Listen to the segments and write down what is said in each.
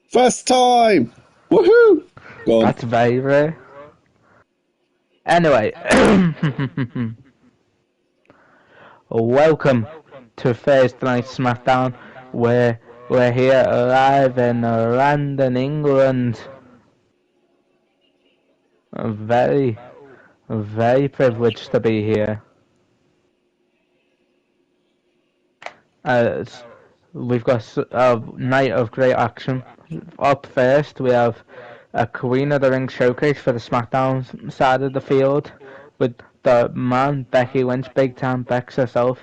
First time! Woohoo! Go on. That's very rare. Anyway, welcome to Thursday Night SmackDown, where we're here live in London, England. Very, very privileged to be here. We've got a night of great action. Up first, we have a Queen of the Ring showcase for the SmackDown side of the field with the man Becky Lynch, Big Time Bex herself.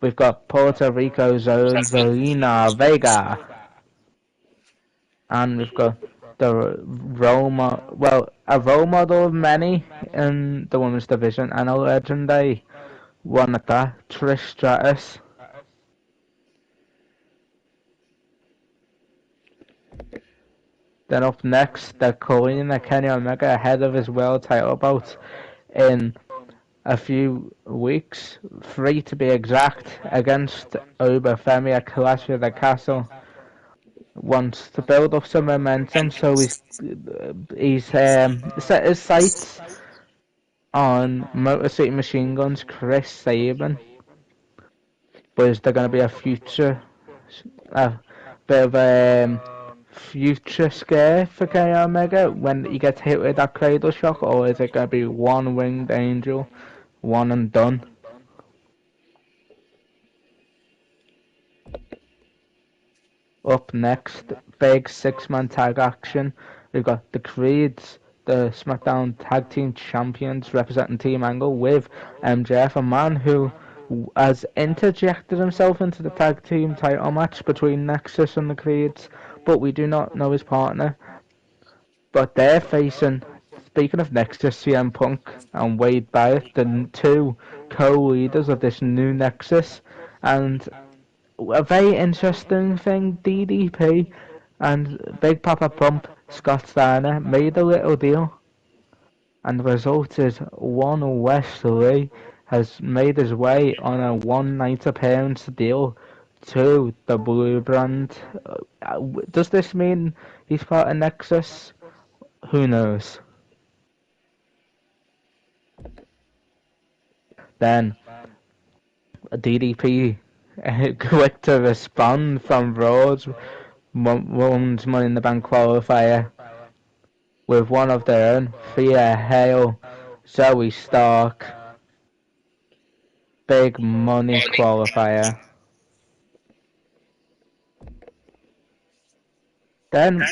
We've got Puerto Rico's own Zelina Vega, and we've got the a role model of many in the women's division, and a legendary one at that, Trish Stratus. Then up next, the Culling and Kenny Omega ahead of his world title bout in a few weeks, 3 to be exact, against Obafemi at Clash of the Castle. Wants to build up some momentum, so he's set his sights on Motor City Machine Guns Chris Sabin. But is there going to be a bit of a future scare for Kenny Omega when he gets hit with that cradle shock, or is it going to be one winged angel, one and done? Up next, big 6-man tag action. We've got the Creeds, the SmackDown Tag Team Champions, representing Team Angle with MJF, a man who has interjected himself into the tag team title match between Nexus and the Creeds, but we do not know his partner. But they're facing, speaking of Nexus, CM Punk and Wade Barrett, the two co-leaders of this new Nexus, and a very interesting thing, DDP and Big Papa Pump, Scott Steiner, made a little deal, and the result is one Wesley has made his way on a one-night appearance deal to the Blue Brand. Does this mean he's part of Nexus? Who knows? Then DDP quick to respond from Raw's Women's Money in the Bank qualifier with one of their own, Thea Hale, Zoe Stark, big money qualifier. Then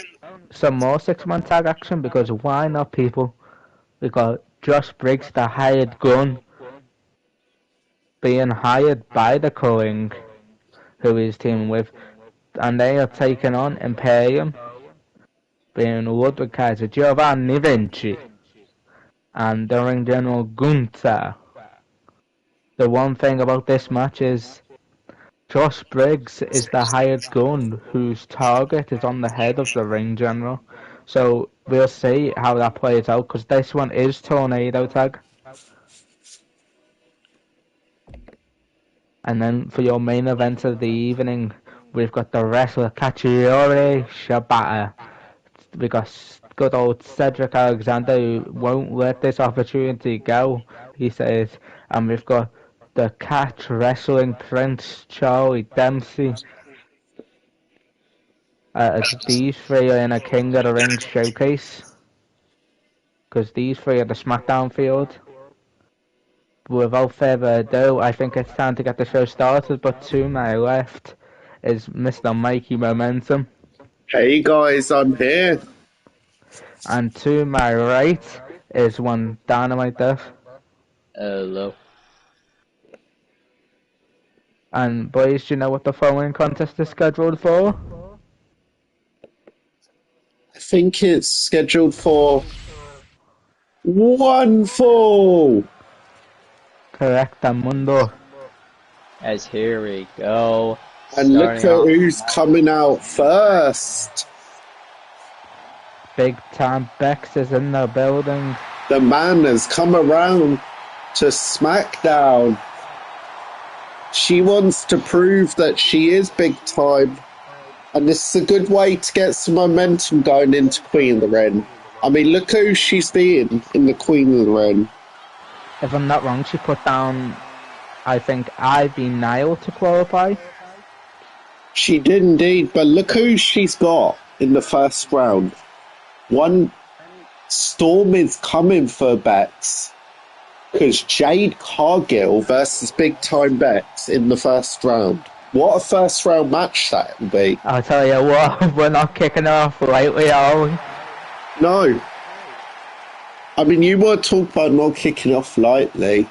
some more 6-man tag action, because why not, people? We got Josh Briggs, the hired gun, being hired by the culling, who he's teaming with, and they are taking on Imperium, being Ludwig Kaiser, Giovanni Vinci, and the ring general Gunther. The one thing about this match is Josh Briggs is the hired gun whose target is on the head of the ring general. So we'll see how that plays out, because this one is tornado tag. And then for your main event of the evening, we've got the wrestler Katsuyori Shibata. We got good old Cedric Alexander, who won't let this opportunity go, he says. And we've got the Catch Wrestling Prince, Charlie Dempsey. These three are in a King of the Ring showcase, because these three are the SmackDown field. Without further ado, I think it's time to get the show started, but to my left is Mr. Mikey Momentum. Hey guys, I'm here. And to my right is one Dynamite Death. Hello. And boys, do you know what the following contest is scheduled for? I think it's scheduled for one fall. Correct, Mundo. As here we go. And look at who's coming out first. Big Time Bex is in the building. The man has come around to SmackDown. She wants to prove that she is big time. And this is a good way to get some momentum going into Queen of the Ring. I mean, look who she's beaten in the Queen of the Ring. If I'm not wrong, she put down, I think, Ivy Nile to qualify. She did indeed, but look who she's got in the first round. One Storm is coming for Bex, because Jade Cargill versus Big Time Bex in the first round. What a first round match that will be. I'll tell you what, we're not kicking off lightly, are we? No. I mean, you were talking about not kicking off lightly.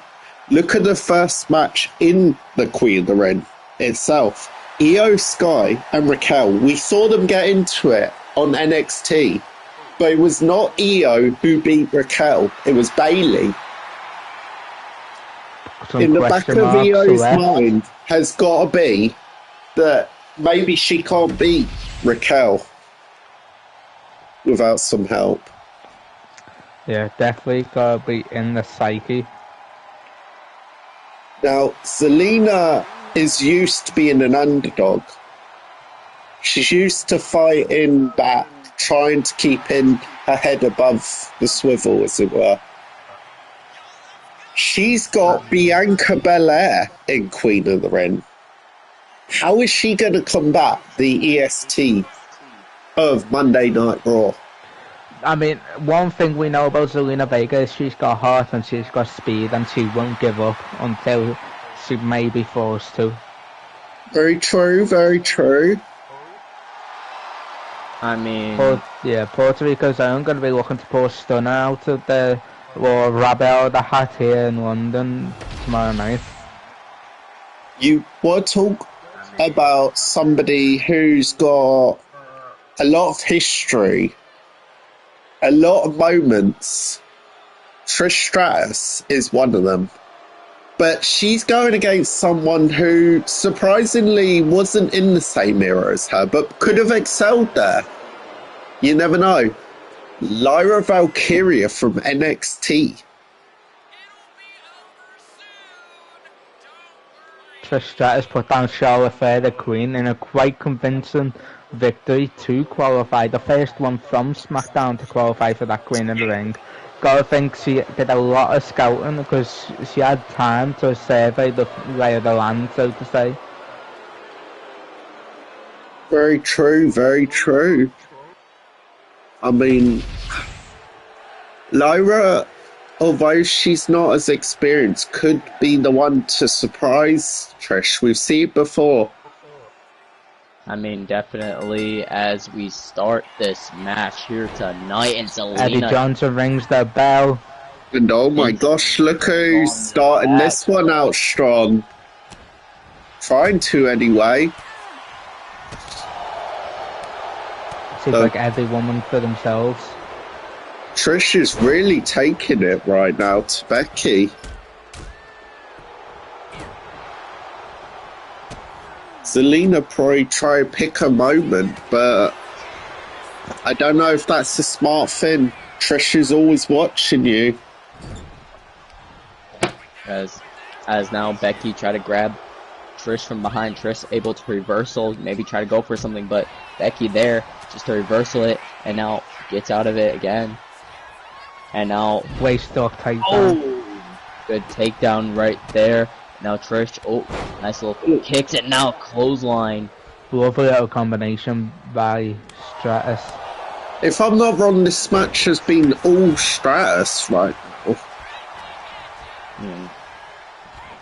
Look at the first match in the Queen of the Ring itself. Io Sky and Raquel, we saw them get into it on NXT, but it was not Io who beat Raquel, it was Bailey. In the back of Io's mind has got to be that maybe she can't beat Raquel without some help. Yeah, definitely gotta be in the psyche. Now, Zelina is used to being an underdog. She's used to fighting back, trying to keep in her head above the swivel, as it were. She's got Bianca Belair in Queen of the Ring. How is she going to combat the EST of Monday Night Raw? I mean, one thing we know about Zelina Vega is she's got heart and she's got speed and she won't give up until she may be forced to. Very true, very true. I mean... Puerto Rico's own going to be looking to pull Stunner out of the... or Rabbit out of the hat here in London tomorrow night. You want to talk about somebody who's got a lot of history, a lot of moments. Trish Stratus is one of them. But she's going against someone who surprisingly wasn't in the same era as her, but could have excelled there. You never know. Lyra Valkyria from NXT. Trish Stratus put down Charlotte Flair, the Queen, in a quite convincing victory to qualify. The first one from SmackDown to qualify for that Queen of the Ring. Gotta think she did a lot of scouting because she had time to survey the lay of the land, so to say. Very true, very true. I mean, Lyra, although she's not as experienced, could be the one to surprise Trish. We've seen it before. I mean, definitely as we start this match here tonight, and Zelina... Eddie Johnson rings the bell. And oh my gosh, look who's starting this one out strong. Trying to anyway. Seems like every woman for themselves. Trish is really taking it right now to Becky. Zelina probably try to pick a moment, but I don't know if that's a smart thing. Trish is always watching you. As now Becky try to grab Trish from behind. Trish able to reversal, maybe try to go for something, but Becky there just to reversal it, and now gets out of it again. And now waist off takedown. Oh, good takedown right there. Now Trish, oh, nice little kicks it. Now clothesline. Lovely little combination by Stratus. If I'm not wrong, this match has been all Stratus right now.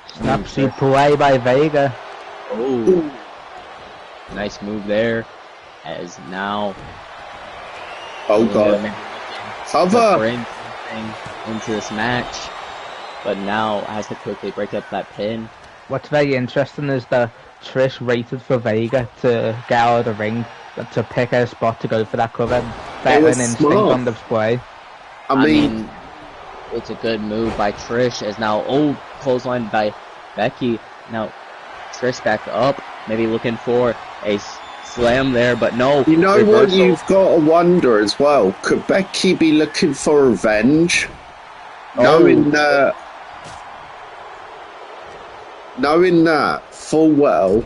Snapsy play by Vega. Oh, nice move there. As now, oh god, cover into this match, but now has to quickly break up that pin. What's very interesting is that Trish waited for Vega to get out of the ring to pick her spot to go for that cover. Veteran instinct on display. I mean, it's a good move by Trish. As now, clothesline by Becky. Now Trish back up, maybe looking for a slam there, but no. You know reversal. What you've got to wonder as well? Could Becky be looking for revenge? Knowing that full well,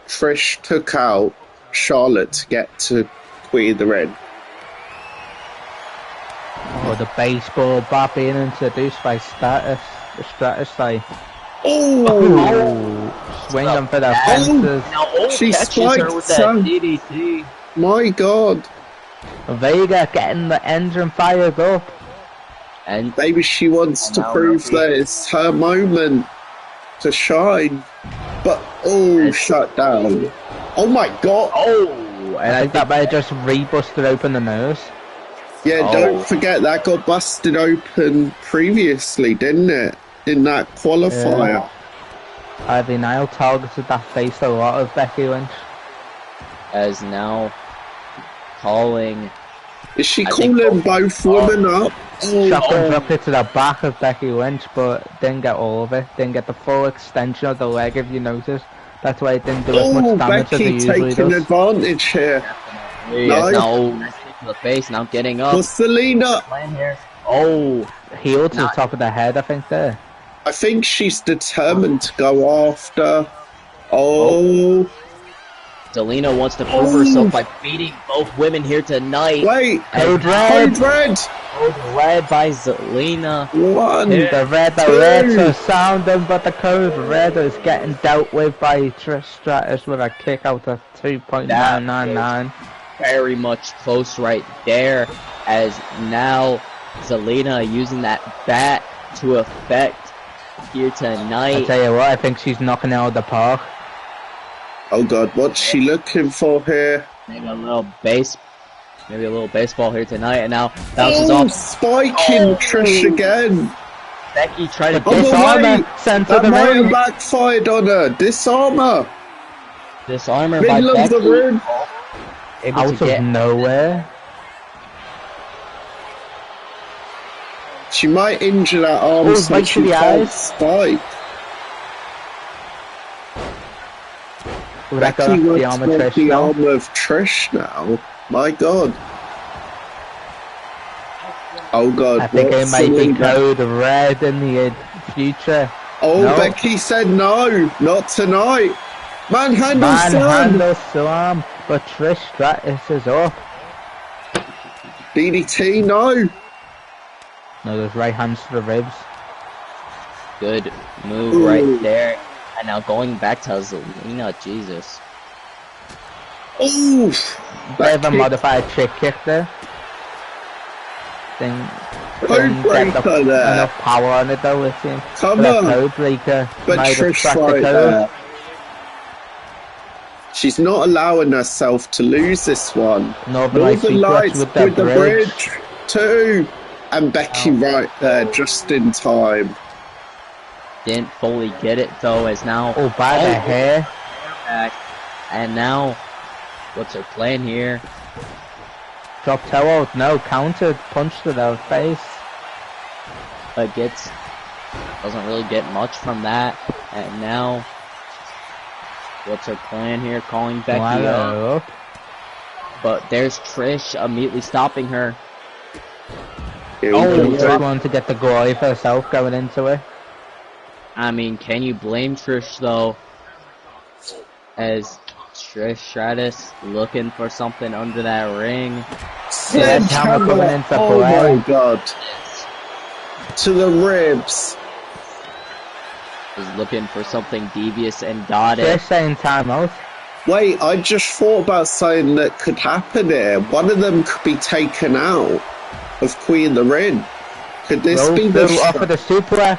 Trish took out Charlotte to get to Queen of the Ring. Oh, the baseball bat being introduced by Stratus like. Oh! Swinging for the fences. Now She catches her with spiked that some. DDT. My God. Vega getting the engine fired up. And Maybe she wants to now prove Murphy. that it's her moment to shine. But, shut down. Oh my God. and I think that might have just re-busted open the nose. Yeah, don't forget that got busted open previously, didn't it? In that qualifier. Ivy Nile targeted that face a lot of Becky Lynch. as now calling. Is she I think calling both women up? Shotgun drop it to the back of Becky Lynch, but didn't get all of it. Didn't get the full extension of the leg, if you notice. That's why it didn't do as much damage as it Becky usually taking does. advantage here. Yes, now to the face, now getting up. For Selena. Heel to the top of the head, I think there. I think she's determined to go after. Selena wants to prove herself by beating both women here tonight. Wait, Code red. Code red. Code red by Selena. One. The reds are sounding, but the code red is getting dealt with by Trish Stratus with a kick out of 2.999. Very much close right there, as now Selena using that bat to effect here tonight. I tell you what, I think she's knocking it out of the park. Oh God, what's she looking for here? Maybe a little baseball here tonight, and now bounces off. Spiking Trish again. Becky tried to Disarmer sent to That the might have ring. backfired on her. Disarmer. disarm her by Middle of the Becky. ring. Able Out to of get nowhere. She might injure that arm, so right she to the can't eyes. spike. Would that go Becky after the wants arm of to Trish the now? arm of Trish now. My God. Oh God. I think it what's might be Selena? code red in the future. Oh, No. Becky said no, not tonight. Manhandle slam. Manhandle slam, but Trish Stratus is up. DDT, no. No, there's right hands to the ribs. good move right there. And now going back to Zelina, Jesus. Ooh. Bit of a modified chick kick there. Didn't get Code breaker there. enough power on it though, it seems. Come But on. that code breaker But might have Trish cracked the right code. there. She's not allowing herself to lose this one. Northern Lights Northern Lights with with the the bridge. bridge too. And Becky right there, just in time. Didn't fully get it though, as now Oh, by the hair. back. And now, what's her plan here? Drop toe out, no, countered, punched to the face. But doesn't really get much from that. And now, what's her plan here? Calling Becky up. But there's Trish immediately stopping her. Here we Oh, go. just wanted to get the glory for herself going into it. I mean, can you blame Trish though? As Trish Stratus looking for something under that ring. Sledgehammer. coming into Oh play. my God. To the ribs. Was looking for something devious and got Trish it. saying timeout. Wait, I just thought about something that could happen here. One of them could be taken out of Queen of the Ring. Could this Roll be through the... off of the suplex.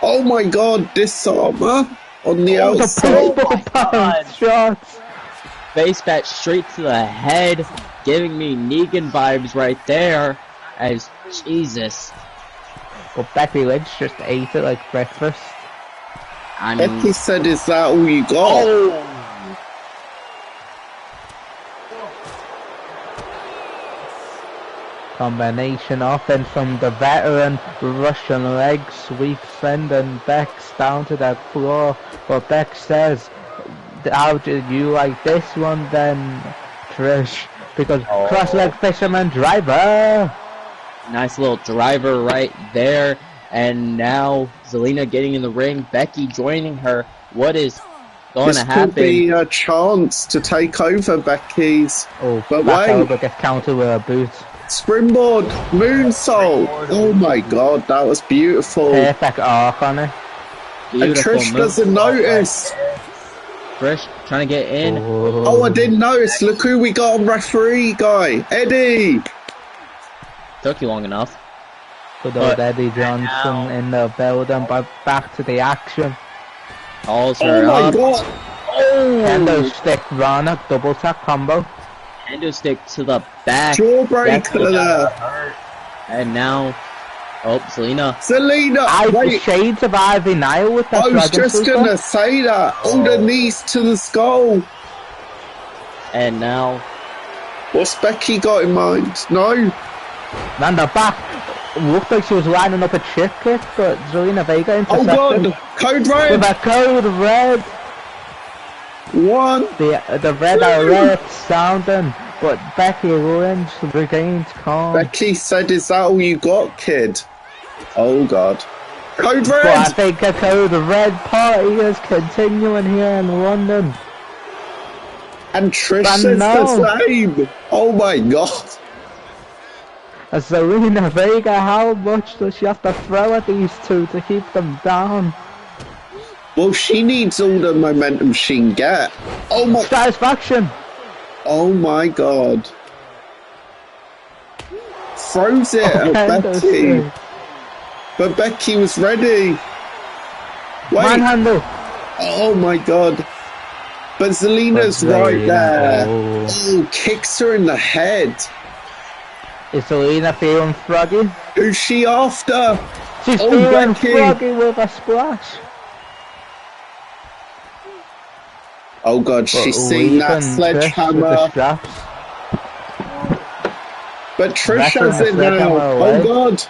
Oh my God, disarmer on the Oh, the outside. baseball pound shots. Face bat straight to the head, giving me Negan vibes right there. As Jesus, But Becky Lynch just ate it like breakfast. I mean, Becky said, is that all you got? Combination offense from the veteran Russian leg sweep, sending Bex down to the floor. But Bex says, how did you like this one then, Trish? Because cross leg fisherman driver. nice little driver right there. And now Zelina getting in the ring, Becky joining her. What is going This to could be happen. a chance to take over Becky's. Oh, But back wait, over gets countered with a boot. springboard, moonsault. Oh my god, that was beautiful. Perfect arc on it. And Beautiful Trish move. doesn't notice. Trish trying to get in. Oh, I didn't notice. Look who we got on referee guy. Eddie. Took you long enough. Good old Eddie Johnson in the building, but back to the action. Calls Oh her my up. god. Kendo stick Rana, double tap combo. Kendo stick to the back. Jawbreaker there. And now, oh, Selena. Selena. I Wait. shades of Ivy Nile with that I was dragon just super. gonna say that. All the knees to the skull. And now, What's Becky got in mind? No. And the back looked like she was lining up a chip kick, but Zelina Vega Oh intercepted god. Code with red. a code red. One. The red alert sounding, but Becky Lynch regains calm. Becky said, "Is that all you got, kid?" Oh god. Code But I red. think a code red party is continuing here in London. And Trish But says no. the same. Oh my god. Zelina Vega, how much does she have to throw at these two to keep them down? Well, she needs all the momentum she can get. Oh my. Satisfaction. Oh my god. Throws it at Becky. But Becky was ready. Wait. Manhandle. Oh my god. But Zelina's But right Zelina, there. oh. Oh, kicks her in the head. Is Zelina feeling froggy? Who's she after? She's Oh, feeling Becky. froggy with a splash. Oh god, she's But seen that Trish with the sledgehammer. straps. But Trish Wrestling has the it sledgehammer now. away. Oh god.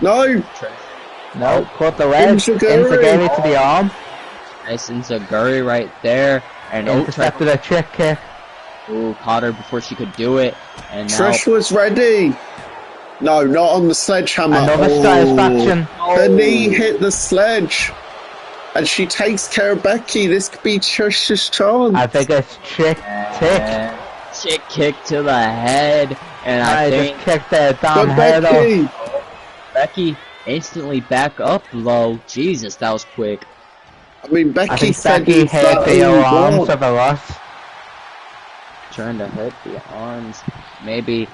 No. No, caught the leg. Enziguri. Enziguri to the arm. nice Enziguri right there. And Intercepted a chick kick. Ooh, caught her before she could do it. And now, Trish was ready. No, not on the sledgehammer. Another Oh. satisfaction. The knee hit the sledge. And she takes care of Becky. This could be Trish's chance. I think it's chick tick. and chick kick to the head. And I I think just kicked the damn But head off. Becky. Becky instantly back up low. Jesus, that was quick. I mean, I Becky think said Becky he's hit that the all arms God. of a lot. Trying to hit the arms. Maybe.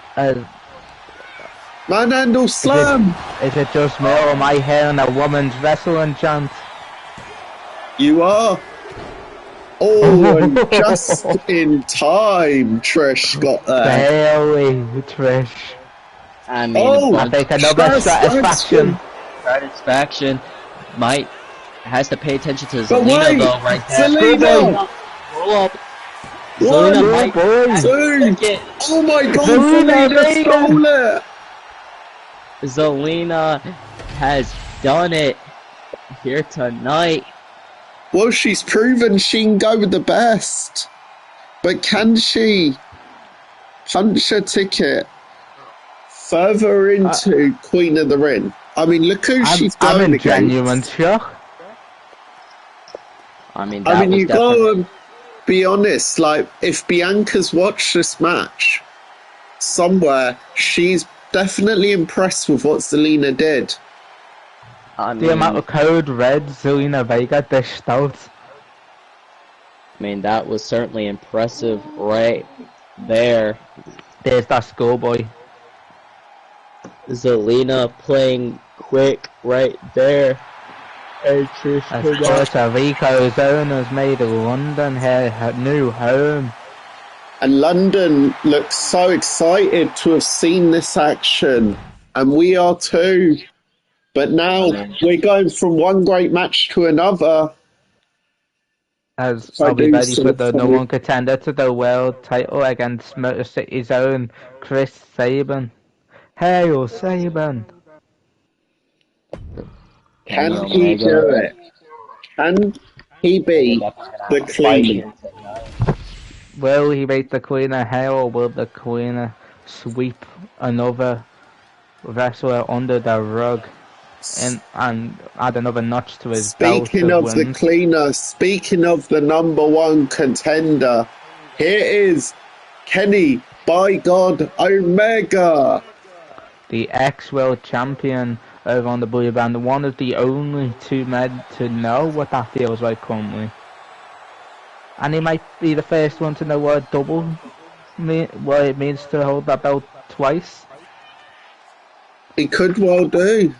Manhandle slam. Is it just me or am I hearing a woman's wrestling chant? You are. Oh, and just in time, Trish got there. Barely, Trish. I mean, Oh, I think another satisfaction. satisfaction has to pay attention to But Zelina wait, though, right there. Zelina. Roll up. One, Zelina might two. take it. Oh my god, Zelina Zelina Vega. stole it. Zelina has done it here tonight. Well, she's proven she can go with the best. But can she punch a ticket further into Queen of the Ring? I mean, look who she's I'm going in against. genuine shock. I mean, that I mean, was you definitely... gotta be honest. Like, if Bianca's watched this match somewhere, she's definitely impressed with what Zelina did. I The amount mean, of code red Zelina Vega dished out. that was certainly impressive right there. There's that schoolboy. Zelina playing quick right there. And As Puerto Rico's owners made London her new home. And London looks so excited to have seen this action. And we are too. But now we're going from one great match to another. As I I'll be do ready for so the funny. number one contender to the world title against Motor City's own Chris Sabin. Hail Sabin! Can Kenny he Omega. do it? Can he be the clean? Will he make the Queen of Hell or will the Queen sweep another wrestler under the rug? and add another notch to his Speaking belt of the wins. cleaner, speaking of the #1 contender, here is Kenny, by God, Omega. The ex-world champion over on the blue band, one of the only two men to know what that feels like currently. And he might be the first one to know what what it means to hold that belt twice. He could well do.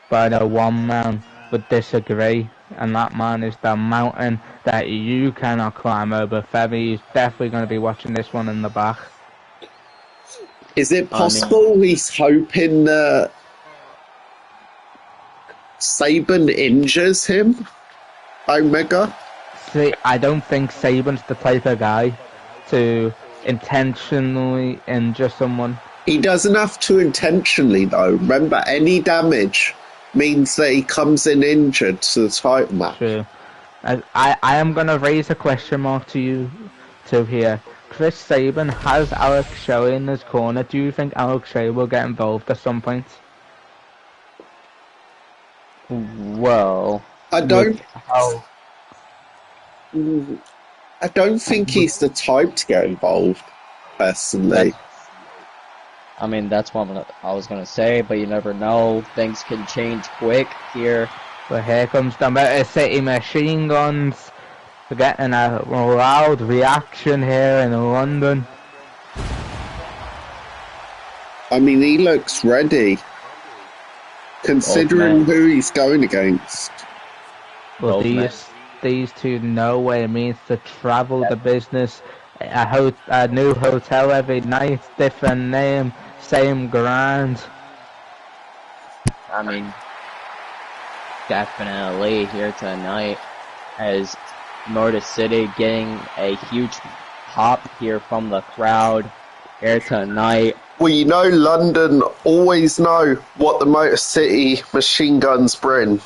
But I know one man would disagree, and that man is the mountain that you cannot climb over. Febby is definitely going to be watching this one in the back. Is it possible he's hoping that Saban injures him? Omega? See, I don't think Saban's the type of guy to intentionally injure someone. He doesn't have to intentionally, though. Remember, any damage means that he comes in injured to the title match. True. I am going to raise a question mark to you two here. Chris Sabin has Alex Shelley in his corner. Do you think Alex Shelley will get involved at some point? Well, I don't think he's the type to get involved, personally. I mean, that's what I was gonna say, but you never know. Things can change quick here. But here comes the Motor City Machine Guns. We're getting a loud reaction here in London. I mean, he looks ready, considering who he's going against. Well, these two know what it means to travel the business. A new hotel every night, different name, same grind. I mean, definitely here tonight as Motor City getting a huge pop here from the crowd here tonight. Well, you know, London always know what the Motor City Machine Guns bring,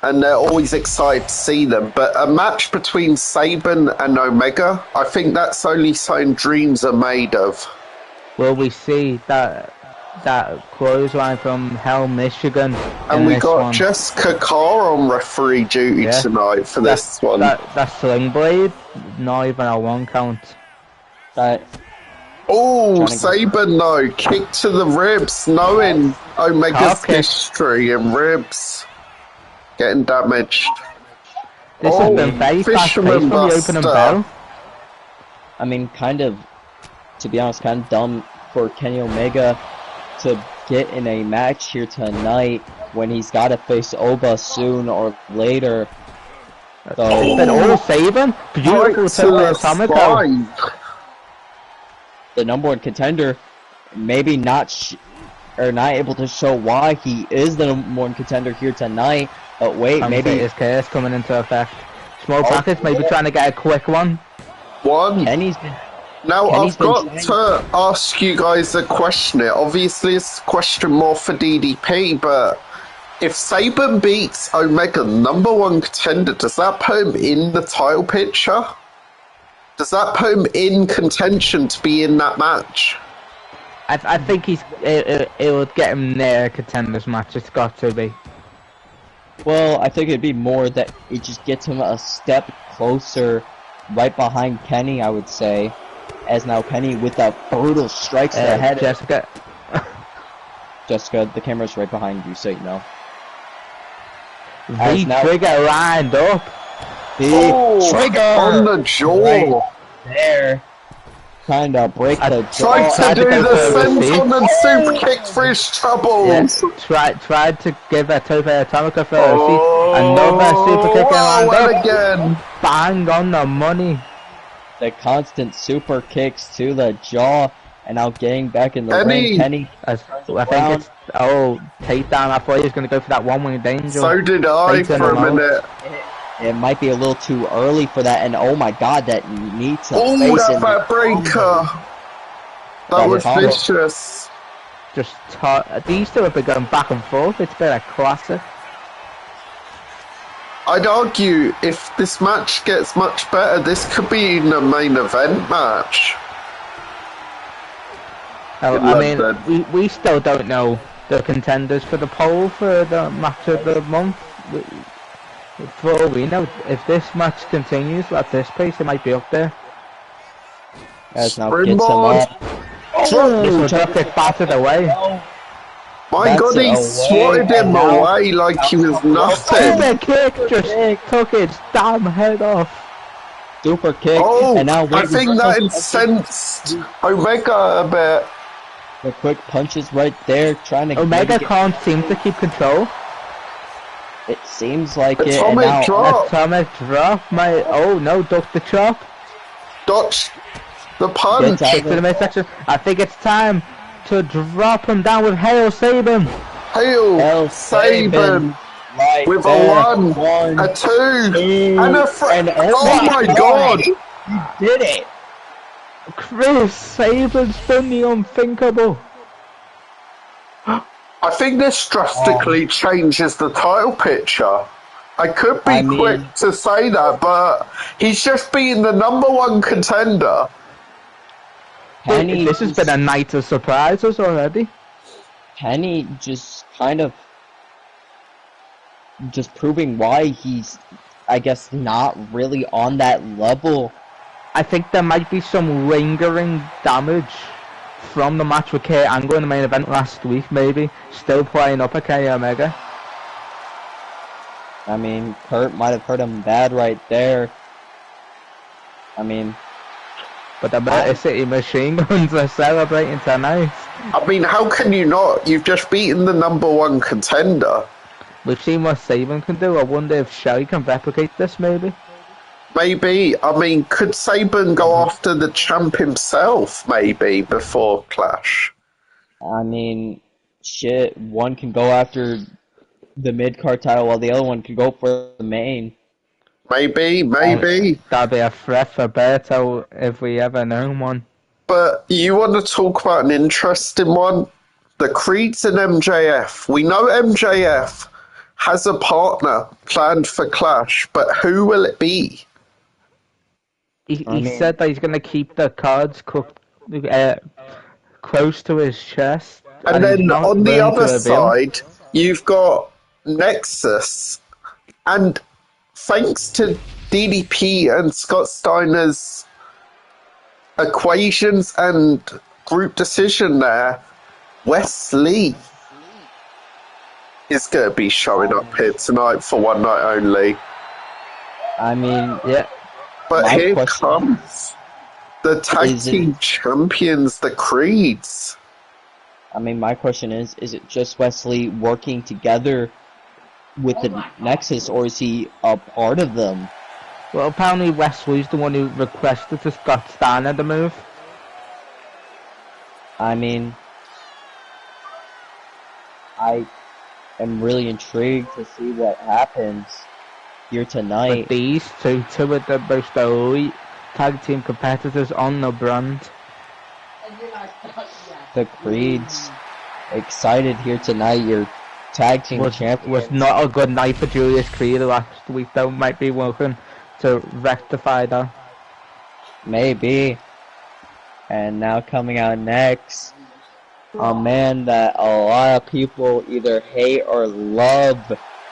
and they're always excited to see them. But a match between Saban and Omega, I think that's only something dreams are made of. Will we see that clothesline from Hell, Michigan? And we got Jessica Carr on referee duty tonight for this one. That Sling Blade, not even a 1 count. Saban though, kick to the ribs, knowing Omega's history and ribs getting damaged. This has been very fast-paced from the opening bell. I mean, to be honest, kind of dumb for Kenny Omega to get in a match here tonight when he's got to face Oba soon or later. So, it's been all Saban. Beautiful to Atomico. The #1 contender, maybe not able to show why he is the #1 contender here tonight. But wait, maybe his curse coming into effect. Small package, maybe trying to get a quick one. I've got to ask you guys a question here. Obviously, it's a question more for DDP, but if Saban beats Omega, #1 contender, does that put him in the title picture? Does that put him in contention to be in that match? I think it would get him near a contenders match. It's got to be. Well, I think it'd be more that it just gets him a step closer, right behind Kenny, I would say. As now Kenny with the brutal strikes to the head. Jessica, the camera's right behind you, so you know. The trigger lined up. The trigger on the jaw. Right there. Trying to break the jaw. Tried to do the senton and super kick for his troubles. Tried to give a Tope Atomica for a seat. Another super kick and again. Bang on the money. The constant super kicks to the jaw, and now getting back in the ring. Kenny, I think it's takedown. I thought he was going to go for that one-wing danger. So did I for a minute. It might be a little too early for that, and oh my god, that knee to face. That backbreaker. That was vicious. These two have been going back and forth. It's been a classic. I'd argue if this match gets much better, this could be in a main event match. Oh, in I mean, London. we still don't know the contenders for the poll for the match of the month. For all we know, if this match continues at this pace, it might be up there. As now gets him Springboard. up. This Oh, will just get battered away. My That's God, he away, swatted and him now away like he was nothing. Super kick just took his damn head off. super kick, Oh, and now I wait, think reversal that punches. incensed Omega a bit. The quick punches right there, trying to Omega maybe get- can't seem to keep control. It seems like it, and Atomic now drop. Atomic drop, my oh no, duck the chop. Dodge the punch. Gets out. Kick to the midsection. I think it's time to drop him down with Hail Sabin. Hail El Saban right with there. a 1, a 2, and a and oh my God! He did it! Chris Sabin's done the unthinkable. I think this drastically changes the title picture. I could be quick to say that, but he's just being the #1 contender. Penny This has been a night of surprises already. Penny just kind of just proving why he's, I guess, not really on that level. I think there might be some lingering damage from the match with Kurt Angle in the main event last week, maybe. Still playing up at Kenny Omega. I mean, Kurt might have hurt him bad right there. I mean... But the Motor City Machine Guns are celebrating tonight. I mean, how can you not? You've just beaten the #1 contender. We've seen what Saban can do. I wonder if Shelly can replicate this, maybe. Maybe. I mean, could Saban go after the champ himself, maybe, before Clash? I mean, shit, one can go after the mid-card title while the other one can go for the main. Maybe. That'd be a threat for Berto if we ever know one. But you want to talk about an interesting one? The Creeds and MJF. We know MJF has a partner planned for Clash, but who will it be? He said that he's going to keep the cards cooked, close to his chest. And then he's not on the willing to other reveal. side, you've got Nexus. And thanks to DDP and Scott Steiner's equations and group decision there, Wesley is going to be showing up here tonight for one night only. I mean, yeah. But My here question comes the tag is team champions, the Creeds. I mean, my question is it just Wesley working together with the Nexus, or is he a part of them? Well, apparently Wesley's the one who requested to Scott Steiner the move. I mean, I am really intrigued to see what happens here tonight. But these two of the most elite tag team competitors on the brand. The Creeds excited here tonight. Your tag team champion Was not a good night for Julius Creed last week, though. Might be welcome to rectify that. Maybe. And now coming out next, a man that a lot of people either hate or love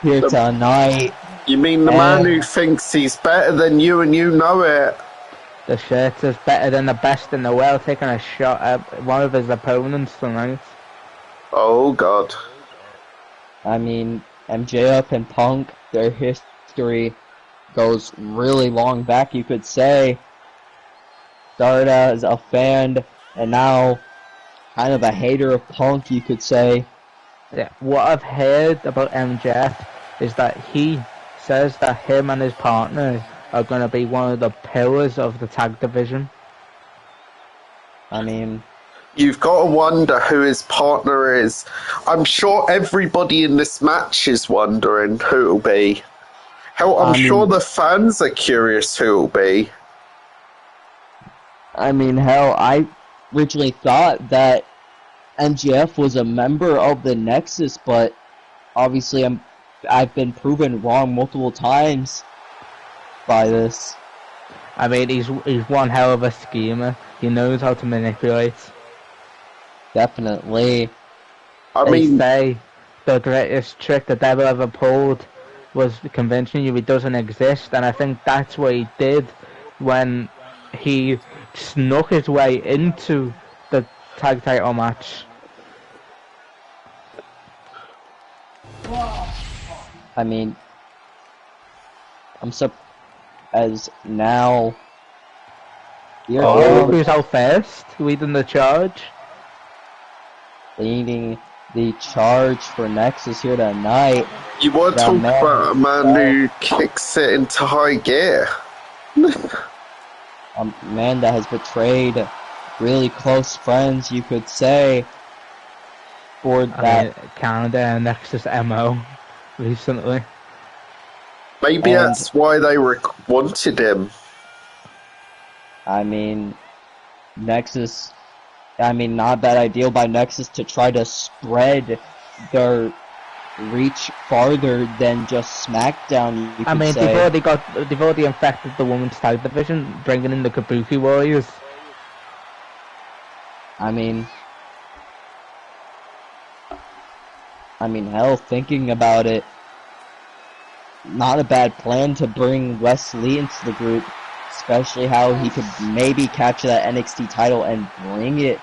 here tonight. You mean the man who thinks he's better than you and you know it? The shirt is better than the best in the world, taking a shot at one of his opponents tonight. Oh, God. I mean, MJF and Punk, their history goes really long back, you could say. Started as a fan, and now kind of a hater of Punk, you could say. Yeah, what I've heard about MJF is that he says that him and his partner are going to be one of the pillars of the tag division. I mean, you've got to wonder who his partner is. I'm sure everybody in this match is wondering who it'll be. Hell, I'm sure the fans are curious who it'll be. I mean, hell, I originally thought that MJF was a member of the Nexus, but obviously I've been proven wrong multiple times by this. I mean, he's one hell of a schemer. He knows how to manipulate. definitely. I They mean, say the greatest trick the devil ever pulled was convincing you he doesn't exist, and I think that's what he did when he snuck his way into the tag title match. I mean, as now. Here Look goes who's out first, leading the charge. leading the charge for Nexus here tonight. you want to talk about a man who kicks it into high gear. A man that has betrayed really close friends, you could say, for that. Canada and Nexus MO recently. Maybe that's why they wanted him. I mean, Nexus, not that ideal by Nexus to try to spread their reach farther than just SmackDown, you could say. They've already infected the women's tag division, bringing in the Kabuki Warriors. I mean, hell, thinking about it, not a bad plan to bring Wesley into the group, especially how he could maybe capture that NXT title and bring it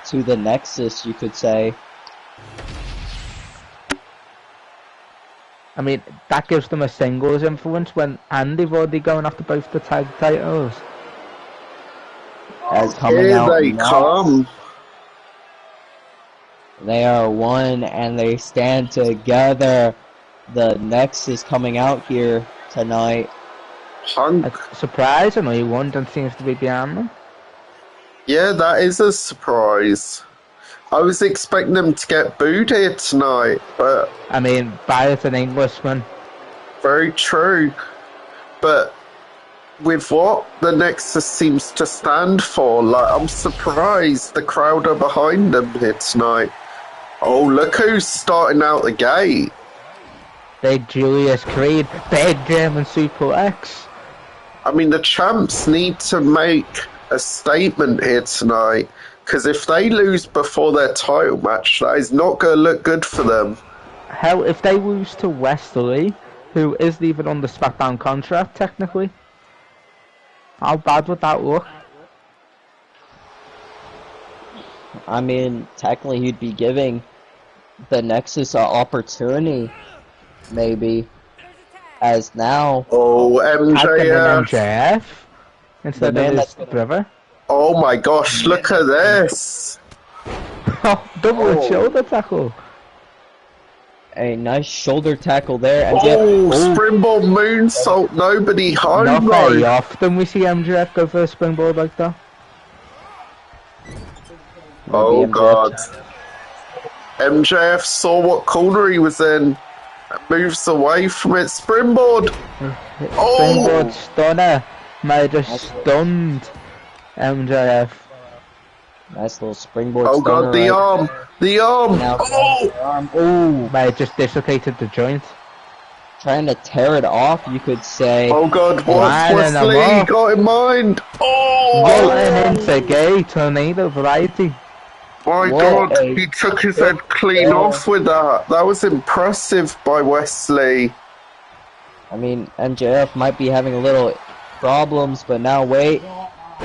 to the Nexus, you could say. I mean, that gives them a singles influence and they've already gone after both the tag titles. As coming Here out they now, come. they are one and they stand together. The Nexus coming out here tonight. Punk. Surprisingly, London seems to be behind them. Yeah, that is a surprise. I was expecting them to get booed here tonight, but... I mean, Barrett's an Englishman. Very true. But with what the Nexus seems to stand for, I'm surprised the crowd are behind them here tonight. Oh, look who's starting out the gate. Big Julius Creed, big German suplex. I mean, the champs need to make a statement here tonight, because if they lose before their title match, that is not going to look good for them. Hell, if they lose to Wesley, who isn't even on the SmackDown contract, technically, how bad would that look? I mean, technically he'd be giving the Nexus an opportunity, maybe, as now. Oh, MJF. Instead of his brother. Oh my gosh, look at this. Double shoulder tackle. A nice shoulder tackle there. MJF, springboard moonsault, nobody home. Not very often we see MJF go for a springboard like that. Oh god. MJF saw what corner he was in. Moves away from it. Springboard. Springboard stunner. May have just stunned MJF. Nice little springboard. Oh god, the arm. The arm. May have just dislocated the joint. Trying to tear it off, you could say. Oh god, what's Wesley got in mind? Rolling into gay tornado variety. My god, he took his head clean off with that. That was impressive by Wesley. I mean, MJF might be having a little problems, but now wait.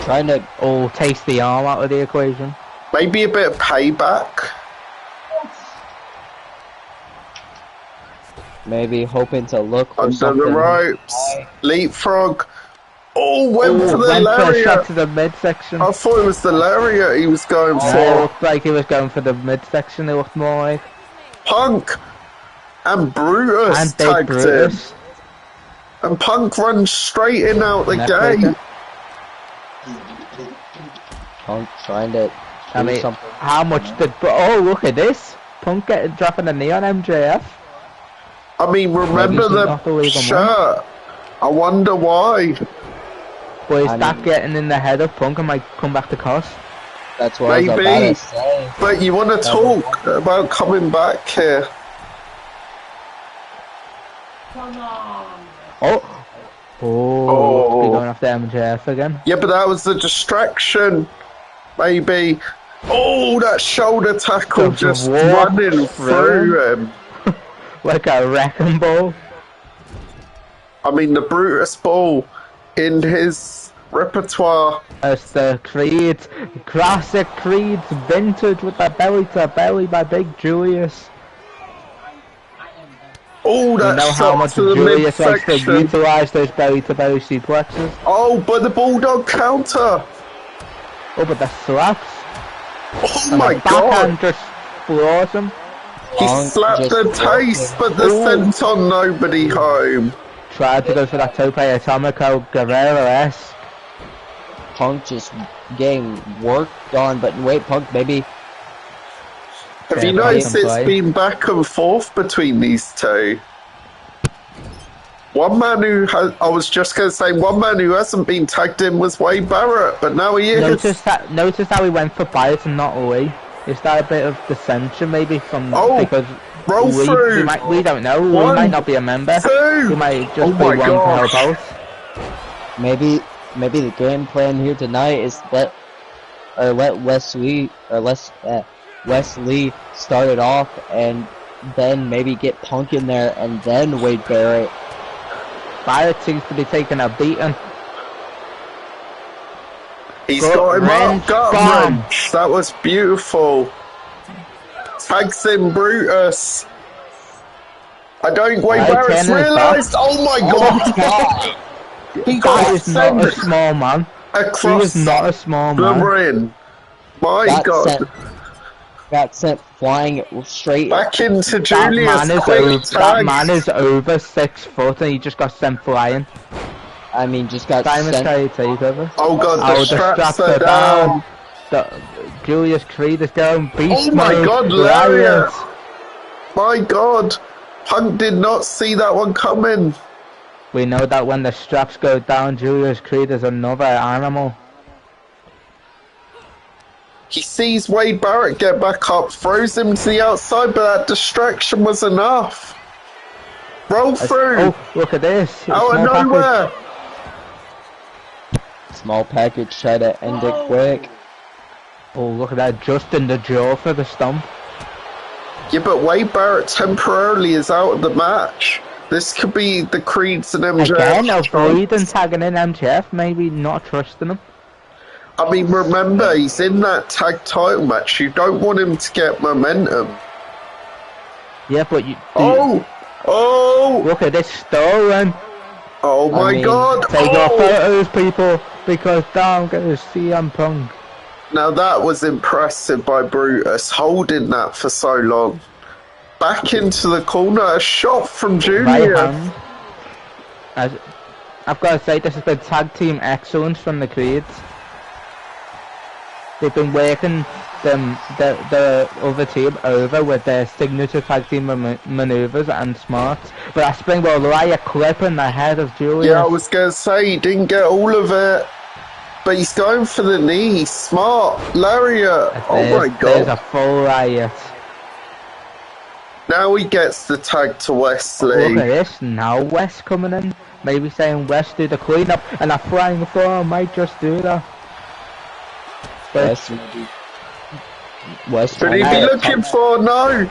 Trying to taste the arm out of the equation. Maybe a bit of payback. Maybe hoping to look for under something. the ropes. Leapfrog. Went for the went lariat. For a shot to the midsection. I thought it was the lariat he was going for. It looked like he was going for the midsection. It looked more like. Punk and Brutus tagged him. And Punk runs straight in out the gate. Punk trying to do something. How much did... look at this. Punk dropping a knee on MJF. I mean, remember the shirt? I wonder why. But is that getting in the head of Punk and might come back to cost? That's what I was about to say. But you want to talk about coming back here. Come on. Going after MJF again. Yeah, but that was the distraction. Maybe. Oh, that shoulder tackle just walk running through him. Like a wrecking ball. I mean, the Brutus ball in his repertoire. It's the Creed, classic Creeds, vintage with the belly to belly by Big Julius. Oh, that You know shot how much to the Julius likes to midsection. utilise those belly to belly suplexes. Oh, but the Bulldog counter. Oh, but the slaps. Oh And my the backhand god. just floors him. He Punk slapped just the taste, but the senton nobody home. Tried to go for that tope atomico Guerrero-esque. Punk just getting worked on, but wait, Punk maybe. Have Yeah, you noticed play. it's been back and forth between these two? One man who has, I was just going to say, one man who hasn't been tagged in was Wade Barrett, but now he is. Notice how he went for Bias and not Lee. Is that a bit of dissension maybe from because roll through. we don't know. We might not be a member. Two. We might just Oh be my one gosh. to help out. Maybe the game plan here tonight is let Wesley start it off, and then maybe get Punk in there, and then Wade Barrett. Barrett seems to be taking a beating. He's got him up, got bomb. him. That was beautiful. Tags in Brutus. I don't think Wade Barrett's realised. Oh my god. He That got is not a sent small man. He across is not a small the man. ring. My god. Got sent flying straight. Back into That Julius. man is over 6 foot and he just got sent flying. I mean, just got Diamond sent. carry takeover. Oh god, the straps are down. Julius Creed is going beast Oh my mode. god, Lariat. My god. Punk did not see that one coming. We know that when the straps go down, Julius Creed is another animal. He sees Wade Barrett get back up, throws him to the outside, but that distraction was enough. Roll through. Oh, look at this. Out of Small nowhere. package. Small package, try to end it quick. Oh, look at that. Just in the jaw for the stomp. Yeah, but Wade Barrett temporarily is out of the match. This could be the Creeds and MJF. Again, avoiding tagging in MJF, maybe not trusting him. I mean, remember, he's in that tag title match. You don't want him to get momentum. Yeah, but you... Oh! Look at this stolen. Oh my god! Take your photos, people, because I'm gonna see CM Punk. Now that was impressive by Brutus, holding that for so long. Back into the corner, a shot from Junior. Right hand. I've got to say, this has been tag team excellence from the Creeds. They've been working the other team over with their signature tag team maneuvers and smarts. But that springboard liar clipping the head of Julius. Yeah, I was going to say, he didn't get all of it. But he's going for the knee. Smart. Lariat. Oh my god. There's a full riot. Now he gets the tag to Wesley. Look at this. Now Wes coming in. Maybe saying Wes do the cleanup. And a flying four might just do that. West Should he be looking for? No.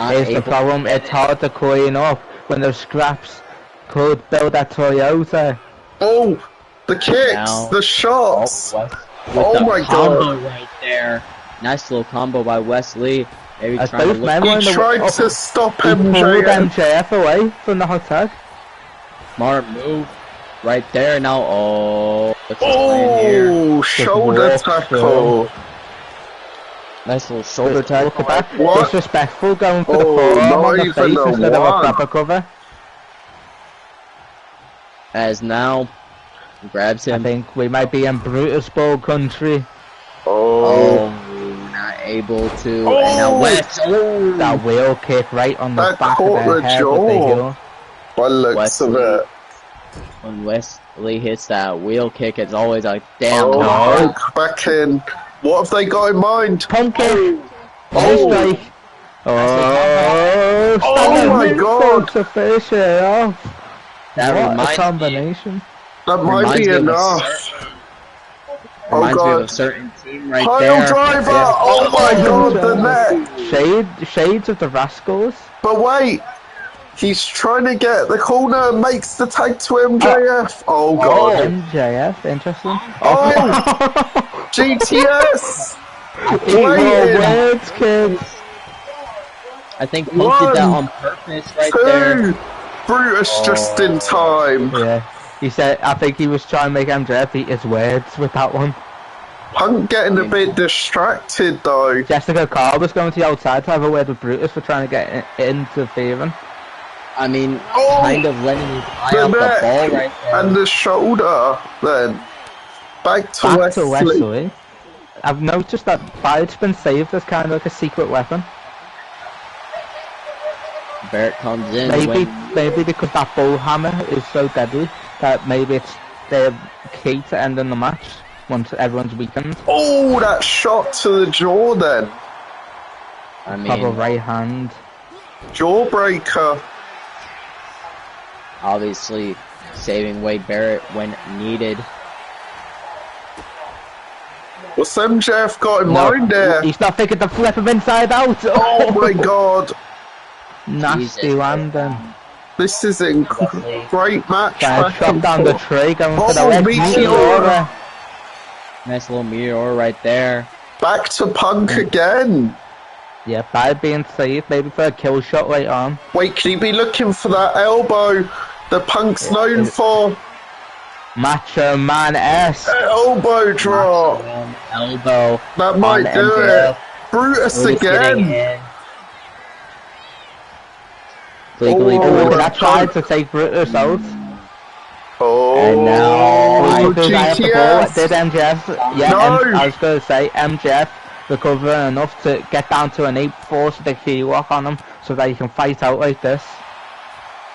Here's the problem. It's hard to clean up when those scraps could build that Toyota. Oh, the kicks, Now, the shots. Oh my combo god. right there. Nice little combo by Wesley. Maybe As trying to both look. men were in He the tried to stop he pulled MJF. MJF away from the hot tag. Smart move right there. Now, what's his plan here? Oh, shoulder walks tackle. Nice little shoulder tag. Look at that. What? Disrespectful going for the Oh, forearm not on the even face a instead of a one. proper cover. As now grabs I him. think we might be in Brutus Bowl country. Oh, Not able to. And now West. That wheel kick right on the That back of caught their the head jaw. with the heel. by the looks of Wesley. it. When Wesley hits that wheel kick, it's always like, damn. Oh, no. Punk back in. What have they got in mind? Pumpkin! Oh. Strike! Oh, Oh my god! To finish it off. That What a reminds me. combination. That might Reminds be me of a enough. Oh Reminds me of a God. certain team right Pile there. driver! Yeah. Oh my God, the net! Shades of the Rascals. But wait, he's trying to get the corner and makes the tag to MJF. Oh God. MJF, interesting. Oh! GTS! Eat more Waiting! words, kids. I think Punk did that on purpose right there. Two! Brutus just in time. Yeah. He said, I think he was trying to make MJF eat his words with that one. Punk getting a bit distracted though. Jessica Carr was going to the outside to have a word with Brutus for trying to get interfering. I mean, kind of letting his eye out the ball right there. And the shoulder then. Back to Wesley. I've noticed that Barrett's been saved as kind of like a secret weapon. Barrett comes in. Maybe because that bull hammer is so deadly that maybe it's the key to ending the match once everyone's weakened. Oh, that shot to the jaw then. I mean, Proper right hand. Jawbreaker. Obviously, saving Wade Barrett when needed. What's MJF got in mind there? He's not thinking to flip him inside out. Oh my God. Nasty landing. This is a great match. Shot down the tree, going for the Oh, leg. Meteor. Nice little meteor right there. Back to Punk again. Yeah, Barrett being saved, maybe for a kill shot later on. Wait, can he be looking for that elbow that Punk's known for? Macho Man-esque. Elbow drop. Elbow. That might do MJF. it. Brutus again. Legally I tried to take Brutus out. Oh, and now GTS. Did MJF? Yeah, No. I was going to say MJF recovering enough to get down to an 8-4 to the key lock on him so that he can fight out like this.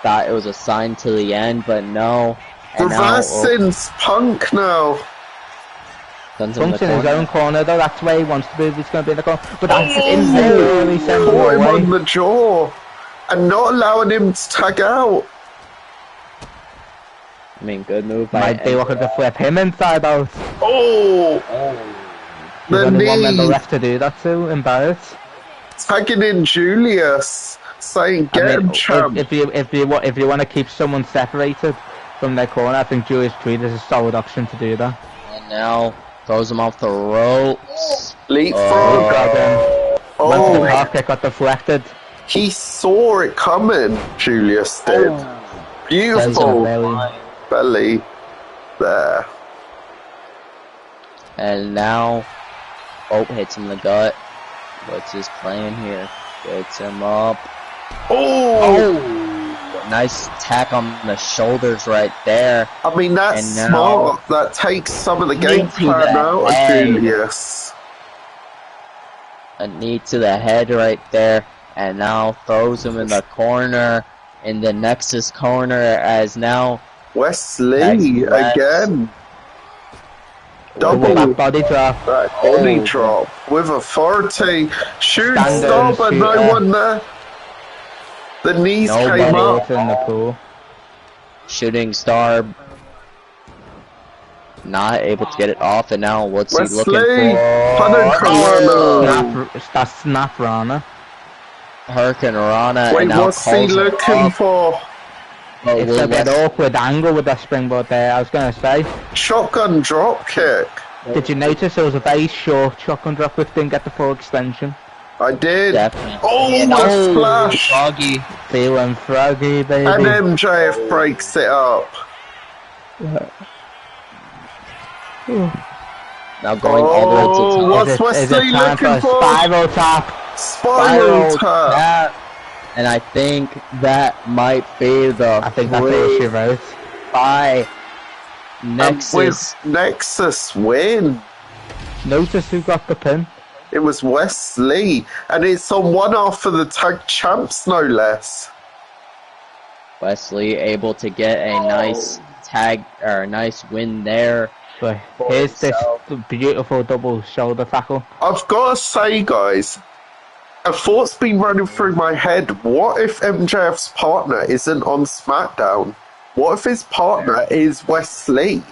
Thought it was a sign to the end, but no. And Reversing Punk now. Punk's in his own corner though, that's where he wants to be, he's going to be in the corner. But that's really sending him Caught him away. on the jaw and not allowing him to tag out. I mean, good move by Might be looking to flip him inside out. Oh! There's The only one member knee. left to do that to, embarrassed. Tagging in Julius, saying get him, champ. If you want to keep someone separated from their corner, I think Julius Creed is a solid option to do that. And now throws him off the ropes. Leapfrog. Went for the Oh, half kick, got deflected. he saw it coming, Julius did. Beautiful belly there. And now, hits him in the gut. What's his plan here? Gets him up. Oh! Nice attack on the shoulders right there. I mean, that's And now- smart. That takes some of the game Into plan the out of head. Julius. A knee to the head right there. And now throws him in the corner. In the Nexus corner as now. Wesley West. again. Double that body drop. That body drop with authority. Shoot, Stand stop, and and no shoot, one there. The knees Nobody. came up. In the pool. Shooting star. Not able to get it off. And now what's he looking Wesley, for? Hurricane That's Snap Rana. Hurricane Rana. Wait, and now what's he calls it looking off. for? But It's will a bit Wes- awkward angle with that springboard there, I was going to say. Shotgun drop kick. Did you notice it was a very short shotgun drop which didn't get the full extension? I did. Definitely. Oh, And the splash. Froggy. Feeling froggy, baby. And MJF breaks it up. Now going all the way to Oh, top. what's Is Wesley it time looking for a for? spiral tap? Spiral tap. tap. And I think that might be the I think that's the issue, right? by And Nexus. with Nexus win. Notice who got the pin. It was Wesley, and it's on one half of the tag champs, no less. Wesley able to get a nice tag or a nice win there. But here's this beautiful double shoulder tackle. I've got to say, guys, a thought's been running through my head. What if MJF's partner isn't on SmackDown? What if his partner is Wesley?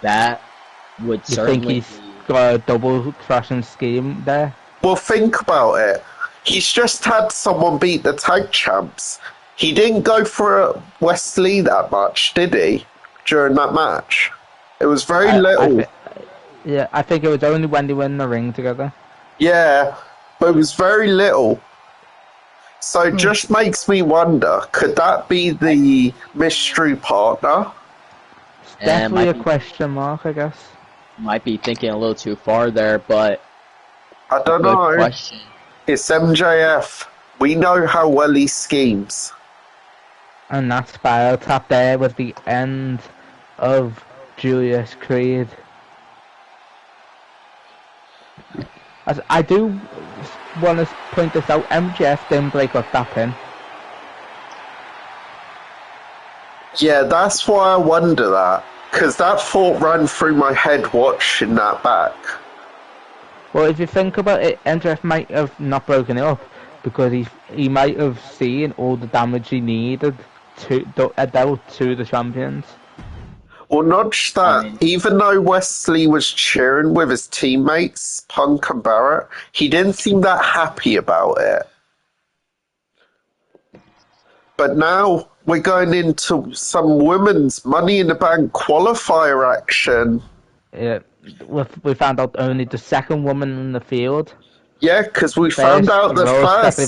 That would You think certainly he's got a double thrashing scheme there? Well, think about it. He's just had someone beat the tag champs. He didn't go for Wesley that much, did he, during that match? It was very little. I think it was only when they were in the ring together. Yeah, but it was very little. So it just makes me wonder, could that be the mystery partner? It's definitely a question mark, I guess. Might be thinking a little too far there, but I don't good know. question. It's MJF. We know how well he schemes. And that spiral tap there was the end of Julius Creed. As I do want to point this out, MJF didn't break up that pin. Yeah, that's why I wonder that. Because that thought ran through my head watching that back. Well, if you think about it, MJF might have not broken it up because he might have seen all the damage he needed to dealt to the champions. Well, not just that. Even though Wesley was cheering with his teammates, Punk and Barrett, he didn't seem that happy about it. But now we're going into some women's Money in the Bank qualifier action. Yeah, we found out only the second woman in the field. Yeah, because we found out the first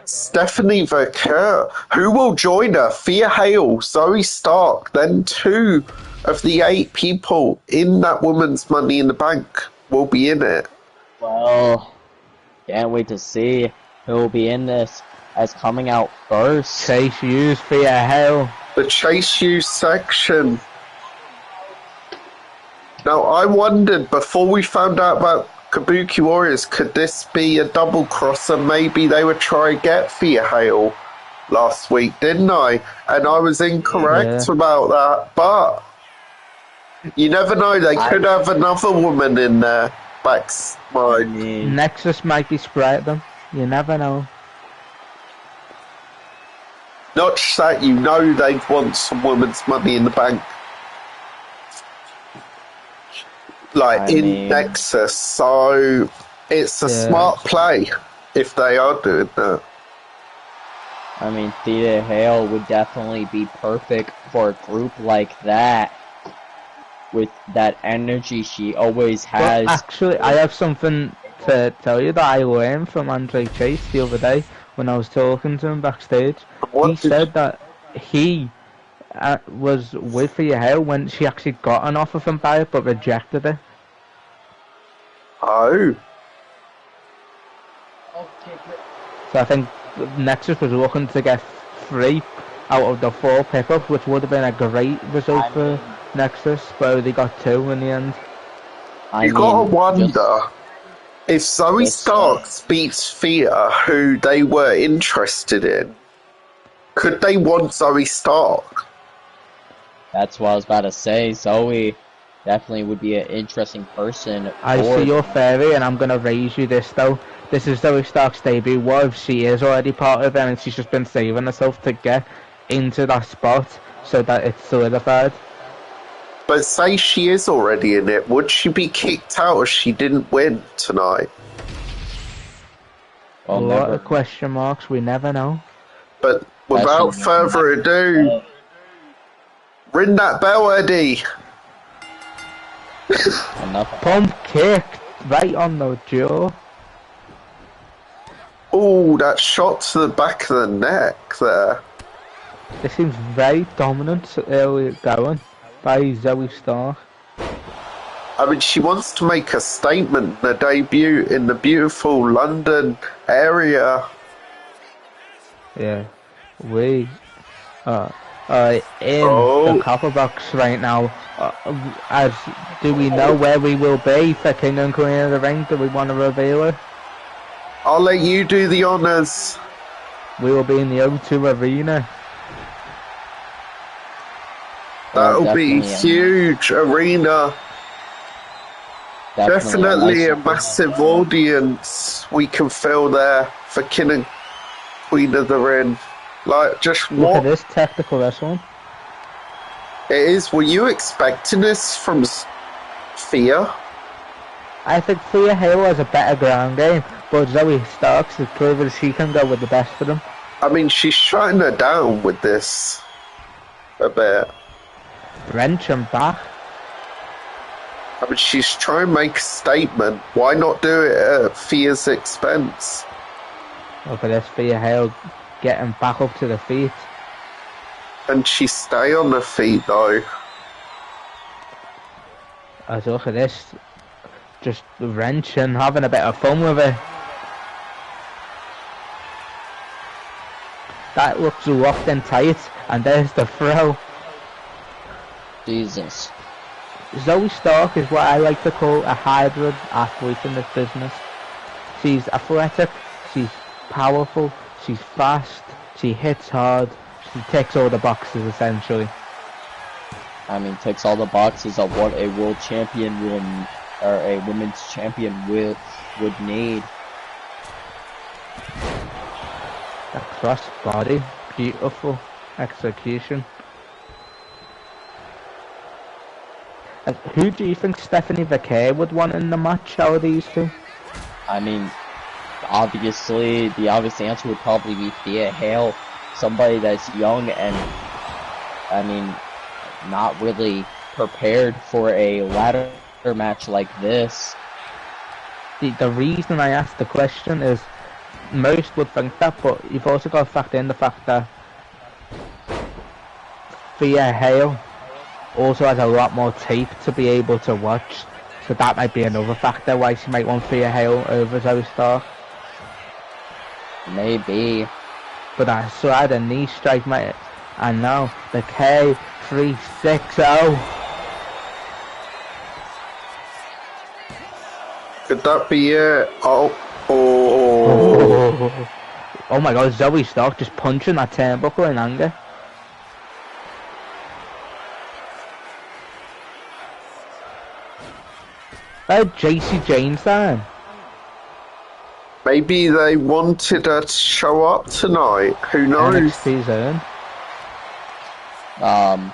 Stephanie Verker, who will join her, Thea Hale, Zoe Stark, then 2 of the 8 people in that woman's Money in the Bank will be in it. Well, can't wait to see who will be in this. As coming out first, Chase Hughes, Thea Hale. The Chase Hughes section. Now, I wondered, before we found out about Kabuki Warriors, could this be a double crosser? Maybe they would try and get Thea Hale last week, didn't I? And I was incorrect about that. But you never know, they could have another woman in there. Backside. Nexus might be spraying them. You never know. Not just that, you know they'd want some women's Money in the Bank. Like, in Nexus, so it's a smart play if they are doing that. I mean, Thea Hale would definitely be perfect for a group like that. With that energy she always has. Well, actually, I have something to tell you that I learned from Andre Chase the other day when I was talking to him backstage. He said that he was with Thea Hale when she actually got an offer from Barrett but rejected it. Oh. So I think Nexus was looking to get 3 out of the 4 pickups, which would have been a great result for Nexus, but they got 2 in the end. You gotta wonder if Zoe Starks beats Thea, who they were interested in, could they want Zoe Stark? That's what I was about to say. Zoe definitely would be an interesting person. I see your theory, and I'm gonna raise you this though. This is Zoe Stark's debut. What if she is already part of them and she's just been saving herself to get into that spot so that it's solidified? But say she is already in it, would she be kicked out if she didn't win tonight? A lot of question marks, we never know. But without further ado, ring that bell, Eddie! Pump kick right on the jaw. Oh, that shot to the back of the neck there. It seems very dominant early going by Zoe Stark. I mean, she wants to make a statement in her debut in the beautiful London area. Yeah, we in the copper box right now. As do we know where we will be for King and Queen of the Ring? Do we want to reveal it? I'll let you do the honours. We will be in the O2 Arena. That'll be huge arena. Definitely a massive audience we can fill there for King and Queen of the Ring. Like, just Look what? at this technical wrestling. It is. Were you expecting this from Thea. I think Thea Hale has a better ground game, but Zoe Starks has proven she can go with the best of them. I mean, she's shutting her down with this a bit. Wrench and back. I mean, she's trying to make a statement. Why not do it at Thea's expense? Look at this, Thea Hale getting back up to the feet. And she stay on her feet, though. As look at this, just wrenching, having a bit of fun with it. That looks locked and tight, and there's the throw. Jesus. Zoe Stark is what I like to call a hybrid athlete in this business. She's athletic, she's powerful, she's fast, she hits hard, she ticks all the boxes essentially. I mean, ticks all the boxes of what a world champion will, or a women's champion would need. The cross body, beautiful execution. And who do you think Stephanie Vaquer would want in the match out of these two? I mean, obviously, the obvious answer would probably be Thea Hale, somebody that's young and, I mean, not really prepared for a ladder match like this. The reason I asked the question is, most would think that, but you've also got to factor in the fact that Thea Hale also has a lot more tape to be able to watch, so that might be another factor why she might want Thea Hale over Zoe Stark. Maybe. But I saw the knee strike, mate, and now the K360. Could that be it? Oh. Oh my god, Zoe Stark just punching that turnbuckle in anger. JC James then. Maybe they wanted her to show up tonight. Who knows? NXT's own.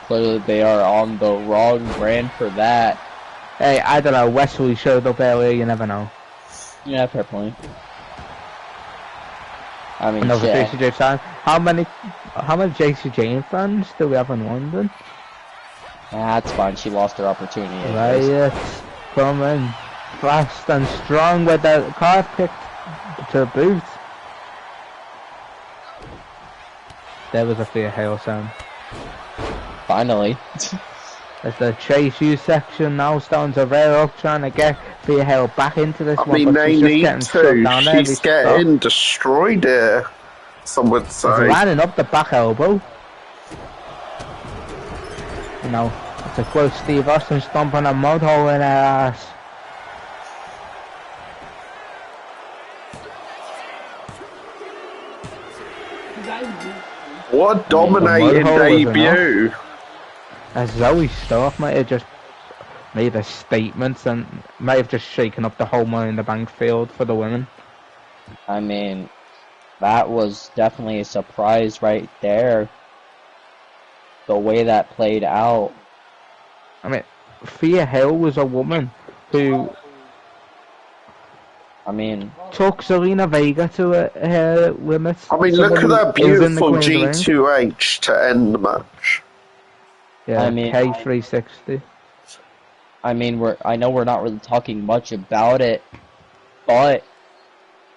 Clearly they are on the wrong brand for that. Hey, I don't know, Wesley showed up earlier, you never know. Yeah, fair point. I mean, Another shit. JC James fan. How many JC James fans do we have in London? That's fine, she lost her opportunity. anyways. Riot coming fast and strong with the card kick to boot. There was a Thea Hale sound. Finally. As the Chase U section now starting to rear up, trying to get Thea Hale back into this I one, mean, but they she's just need getting shut down to. every She's stop. getting destroyed here, some would She's say. lining up the back elbow. You know, it's a close Steve Austin stomping a mud hole in her ass. What a dominating Mud hole is debut. As Zoe Stark might have just made a statement and might have just shaken up the whole Money in the Bank field for the women. I mean, that was definitely a surprise right there. The way that played out. I mean, Thea Hale was a woman who I mean, took Zelina Vega to her limits. I mean, look at that beautiful Queen's ring. G2H to end the match. Yeah, I mean, K360. I mean, I know we're not really talking much about it, but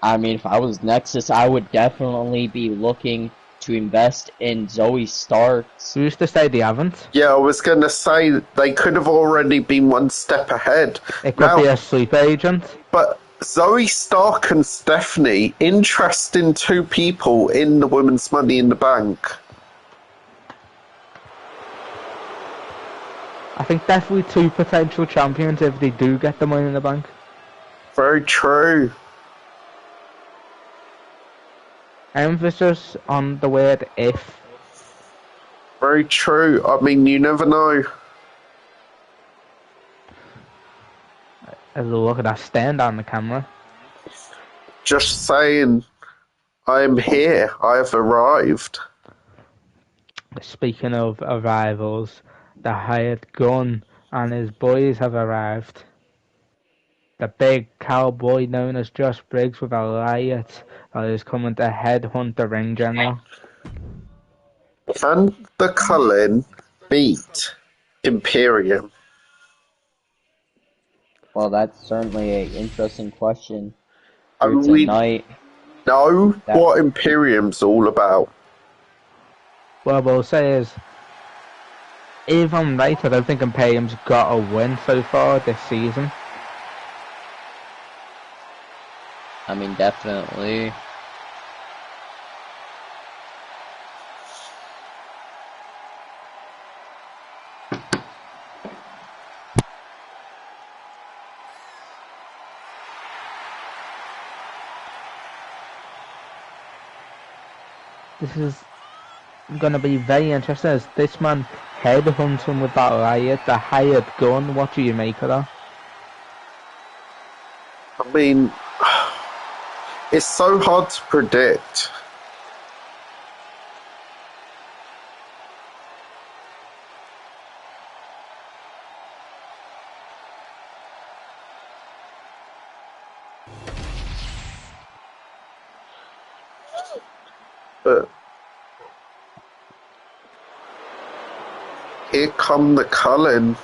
I mean, if I was Nexus, I would definitely be looking to invest in Zoe Starks. Who's to say they haven't? Yeah, I was going to say they could have already been one step ahead. It could Now, be a sleeper agent. But Zoe Stark and Stephanie, interesting two people in the Women's Money in the Bank. I think definitely two potential champions if they do get the Money in the Bank. Very true. Emphasis on the word if. Very true. I mean, you never know. As a look at that stand on the camera. Just saying, I am here. I have arrived. Speaking of arrivals, the hired gun and his boys have arrived. The big cowboy known as Josh Briggs with a riot is coming to headhunt the ring general. Can the culling beat Imperium? Well, that's certainly an interesting question for And we tonight. know That- what Imperium's all about. What I will say is, if I'm right, I don't think Imperium's got a win so far this season. I mean, definitely. This is gonna be very interesting as this man headhunting with that riot, the hired gun. What do you make of that? I mean, it's so hard to predict. But here come the culling.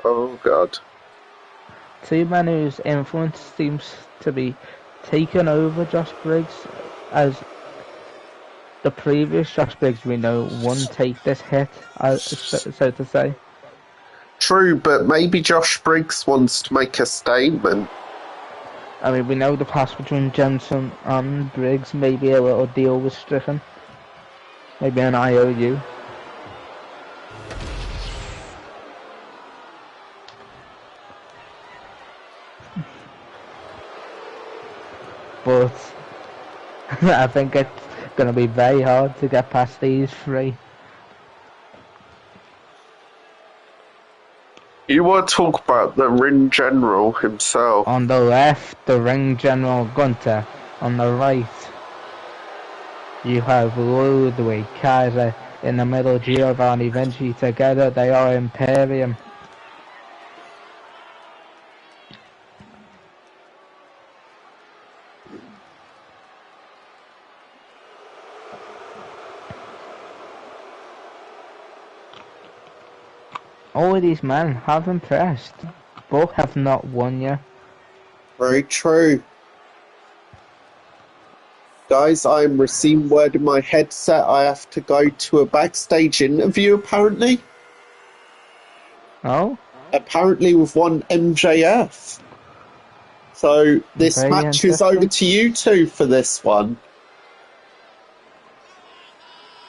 Oh god. Two men whose influence seems to be taking over Josh Briggs, as the previous Josh Briggs we know won't take this hit, so to say. True, but maybe Josh Briggs wants to make a statement. I mean, we know the past between Jensen and Briggs, maybe a little deal was stricken. Maybe an IOU. But I think it's going to be very hard to get past these three. You want to talk about the ring general himself? On the left, the ring general Gunter. On the right, you have Ludwig, Kaiser. In the middle, Giovanni Vinci. Together, they are Imperium. All of these men have impressed. Both have not won yet. Very true. Guys, I'm receiving word in my headset. I have to go to a backstage interview, apparently. Oh? Apparently with one MJF. So this Very match is over to you two for this one.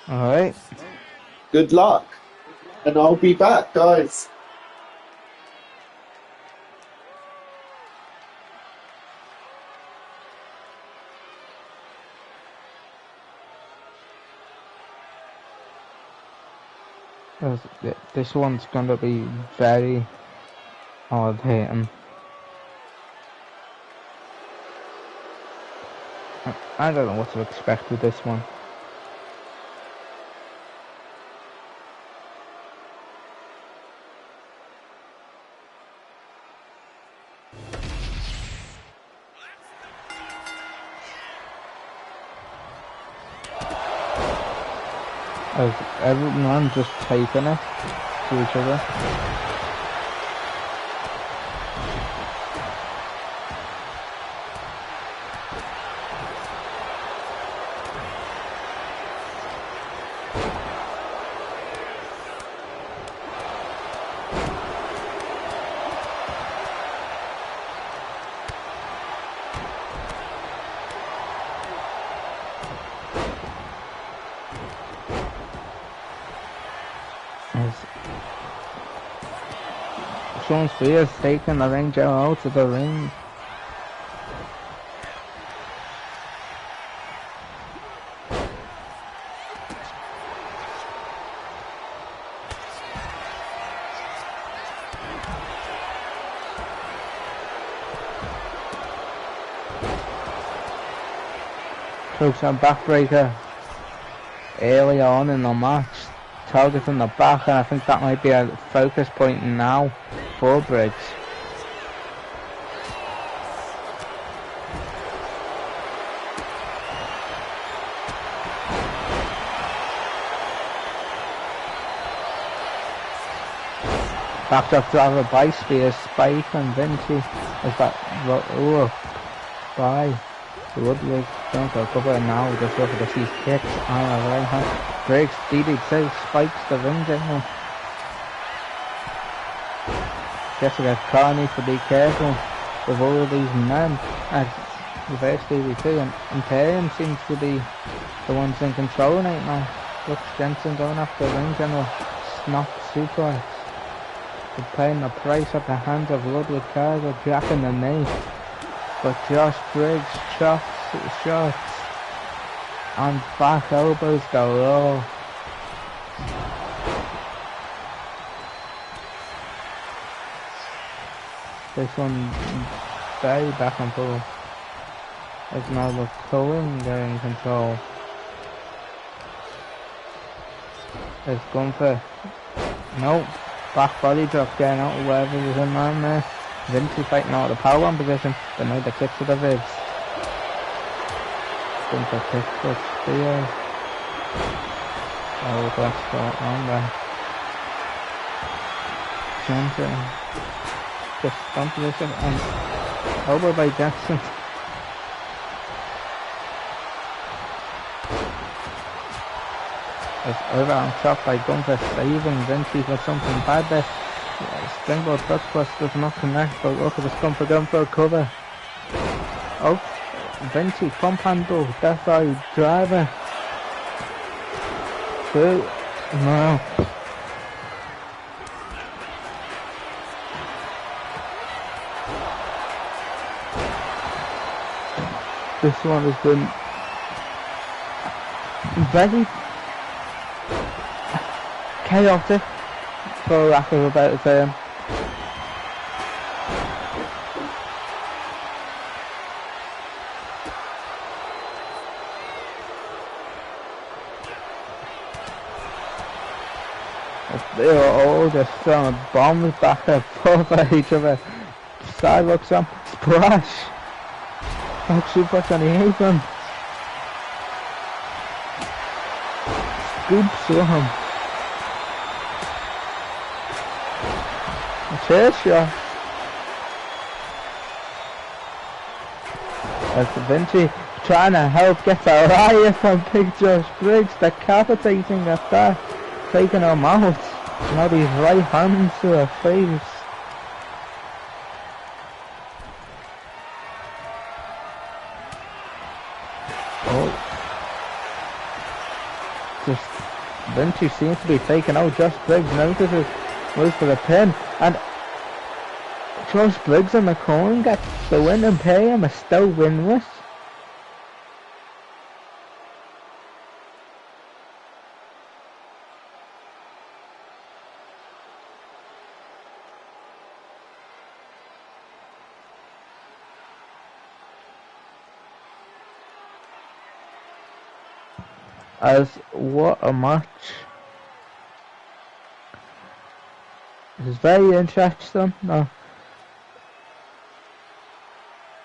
Alright. Good luck. And I'll be back, guys. This one's gonna be very hard hitting. I don't know what to expect with this one. As everyone just taking it to each other. Sean Spears taking the ring general out of the ring. Chokes and backbreaker early on in the match targets in the back, and I think that might be a focus point now for Briggs. Backdrop driver by Spears, Spike and Vinci is that by Ludwig going for a cover now, just over the seas kicks on the right hand. Briggs DD2 spikes the ring general. Jessica Carney to be careful with all of these men as reverse DD2, and Imperium seems to be the ones in control right now. Looks Jensen going after the ring general, snap suplex. Paying the price at the hands of Ludwig Kaiser, jacking the knee. But Josh Briggs shots and back elbows galore. This one very back and forth. It's now the culling they're in control. There's Gunther. Nope. Back body drop getting out of wherever was in man there. Vinci fighting out of the power one position, but now the kick to the ribs. Gunther kick for Spears. Oh, that's going on there. Jensen just bump position and over by Jensen. It's over on top by Gunther, saving Vinci for something bad there. Springboard touch plus does not connect, but look at this Gunther going for a cover. Oh, Vinci pump handle, death eye driver. Two, no. This one has been very chaotic, for lack of a better term. They were all just throwing bombs back and forth at each other. Sidewalks on, splash! Back suplex on the apron. Scoop slam. Chair shot. That's Vinci trying to help get a riot from Big Josh Briggs, decapitating attack, taking him out. Now these right hands to her face. Oh. Just Vinci seems to be taking out Josh Briggs, notices, moves for the pin, and Josh Briggs and the corner gets the win. Imperium is still winless. As what a match. It's very interesting. No.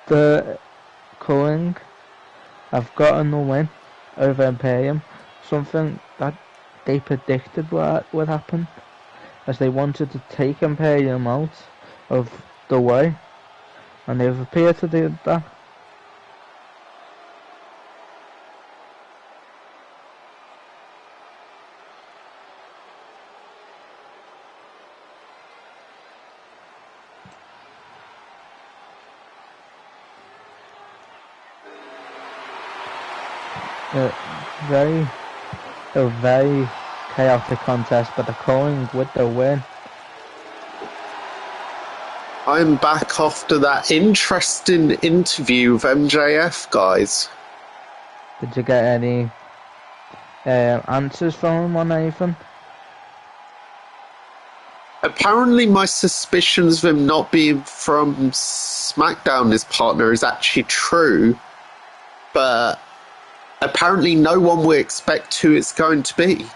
The culling have gotten the win over Imperium, something that they predicted would happen, as they wanted to take Imperium out of the way, and they've appeared to do that. A very chaotic contest, but the culling with the win. I'm back after that interesting interview with MJF, guys. Did you get any answers from him on anything? Apparently my suspicions of him not being from SmackDown, his partner, is actually true, but apparently no one will expect who it's going to be.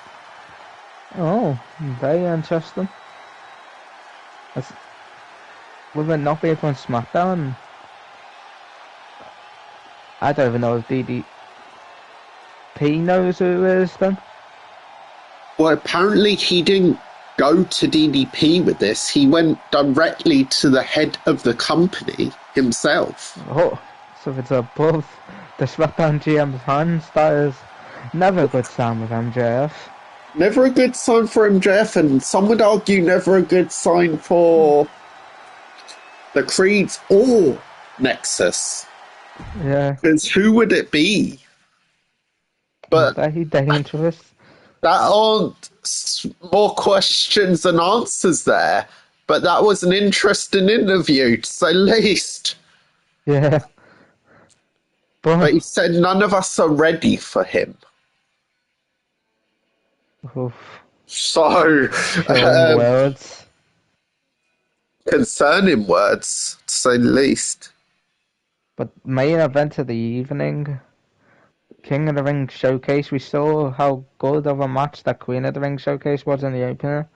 Oh, very interesting. That's, with it not being on SmackDown, I don't even know if DDP knows who it is then. Well, apparently he didn't go to DDP with this. He went directly to the head of the company himself. Oh, so if it's above the SmackDown GM's hands, that is never a good sign with MJF. Never a good sign for MJF, and some would argue never a good sign for the Creeds or Nexus. Yeah, Because who would it be? But very dangerous. that aren't more questions than answers there. But that was an interesting interview, to say the least. Yeah. But he But, said none of us are ready for him. oof, So, strong words. concerning words, to say the least. But main event of the evening, King of the Ring showcase. We saw how good of a match that Queen of the Ring showcase was in the opener.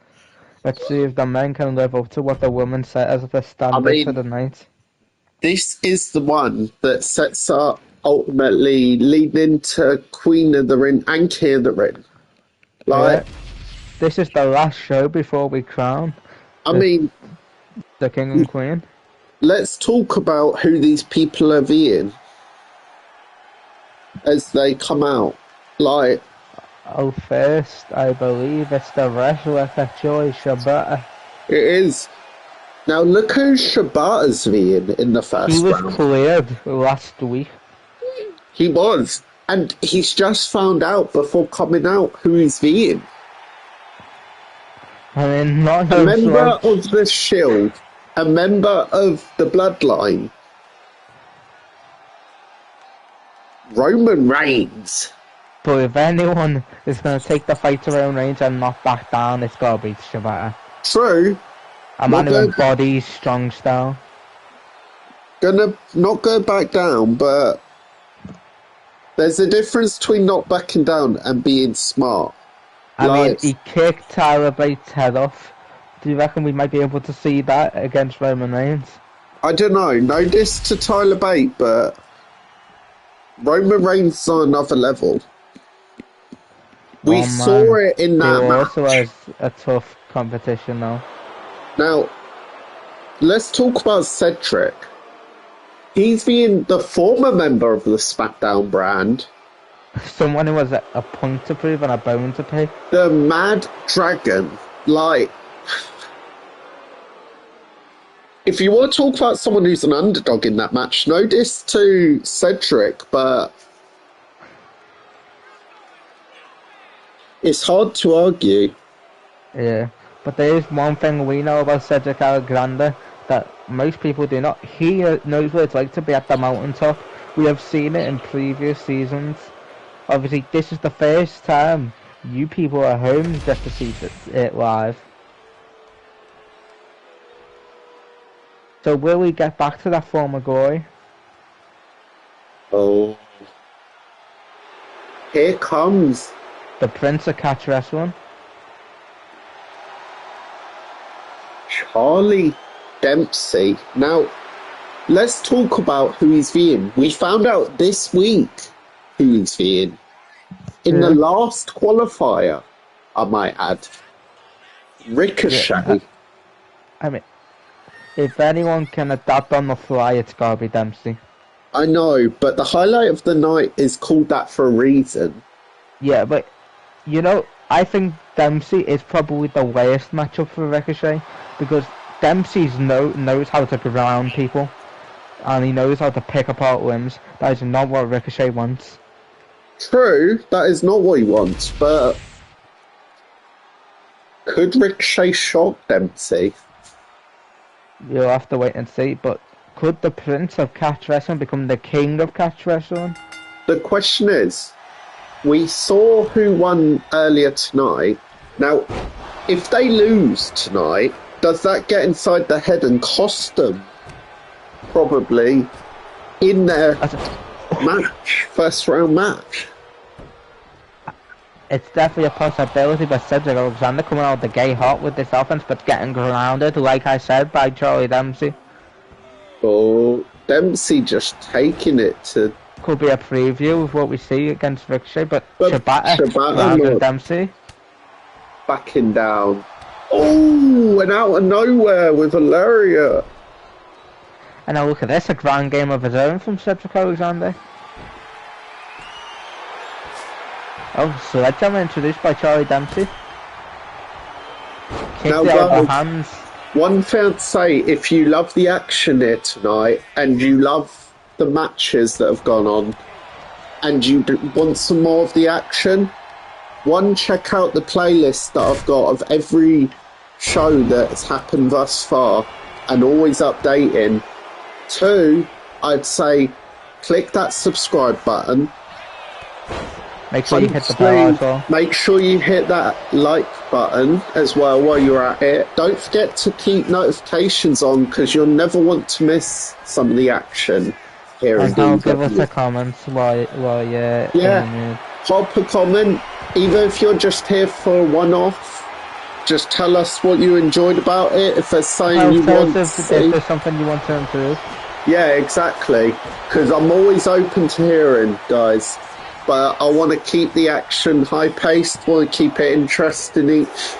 Let's see if the men can live up to what the women set as the standard for the night. This is the one that sets up ultimately leading into Queen of the Ring and King of the Ring. Like, Yeah. This is the last show before we crown I mean, the King and Queen. let's talk about who these people are being as they come out. Like, Oh, first, I believe it's the wrestler Joy Shibata. it is. Now, look who Shibata's being in the He first was round. cleared last week. He was. And he's just found out before coming out who he's being. I mean, not A no member slouch. of the Shield, a member of the Bloodline, Roman Reigns. But if anyone is going to take the fight to their own range and not back down, it's got to be Shibata. True. A man who embodies strong style. Gonna not go back down, but there's a difference between not backing down and being smart. I mean, he kicked Tyler Bates' head off. Do you reckon we might be able to see that against Roman Reigns? I don't know. No diss to Tyler Bate, but Roman Reigns is on another level. We saw it in that match. He also has a tough competition now. Now, let's talk about Cedric. He's being the former member of the SmackDown brand. Someone who has a point to prove and a bone to pick. The Mad Dragon. Like, if you want to talk about someone who's an underdog in that match, no diss to Cedric, but it's hard to argue. Yeah, but there is one thing we know about Cedric Alexander that most people do not. He knows what it's like to be at the mountaintop. We have seen it in previous seasons. Obviously, this is the first time you people at home get to see it live. So will we get back to that former glory? Oh. Here comes the Prince of Catch Wrestling. Charlie Dempsey. Now, let's talk about who he's being. We found out this week who he's being. In the last qualifier, I might add. Ricochet. Yeah, I mean, if anyone can adapt on the fly, it's gotta be Dempsey. I know, but the highlight of the night is called that for a reason. Yeah, but, you know, I think Dempsey is probably the worst matchup for Ricochet, because Dempsey knows how to ground people, and he knows how to pick apart limbs. That is not what Ricochet wants. True, that is not what he wants, but could Ricochet shock Dempsey? You'll have to wait and see, but could the Prince of Catch Wrestling become the King of Catch Wrestling? The question is, we saw who won earlier tonight. Now, if they lose tonight, does that get inside their head and cost them? Probably in their match, first round match. it's definitely a possibility, but Cedric Alexander coming out the gate hot with this offense, but getting grounded, like I said, by Charlie Dempsey. Oh, Dempsey just taking it to... Could be a preview of what we see against Ricochet, but Shibata grounding Dempsey. Backing down. Oh, and out of nowhere with a lariat. And now look at this, a grand game of his own from Cedric Alexander. Oh, sledgehammer introduced by Charlie Dempsey. Kicked it out of the hands. One thing I'd say, if you love the action here tonight, and you love the matches that have gone on, and you want some more of the action, one, check out the playlist that I've got of every show that's happened thus far, and always updating. Two, I'd say, click that subscribe button. Make sure you hit the bell as well. Make sure you hit that like button as well while you're at it. Don't forget to keep notifications on, because you'll never want to miss some of the action here. And I'll give us a comment while you're in the mood. Pop a comment, even if you're just here for a one-off. Just tell us what you enjoyed about it. If there's something you want to see. If there's something you want to improve. Yeah, exactly. Because I'm always open to hearing, guys. But I want to keep the action high-paced, want to keep it interesting each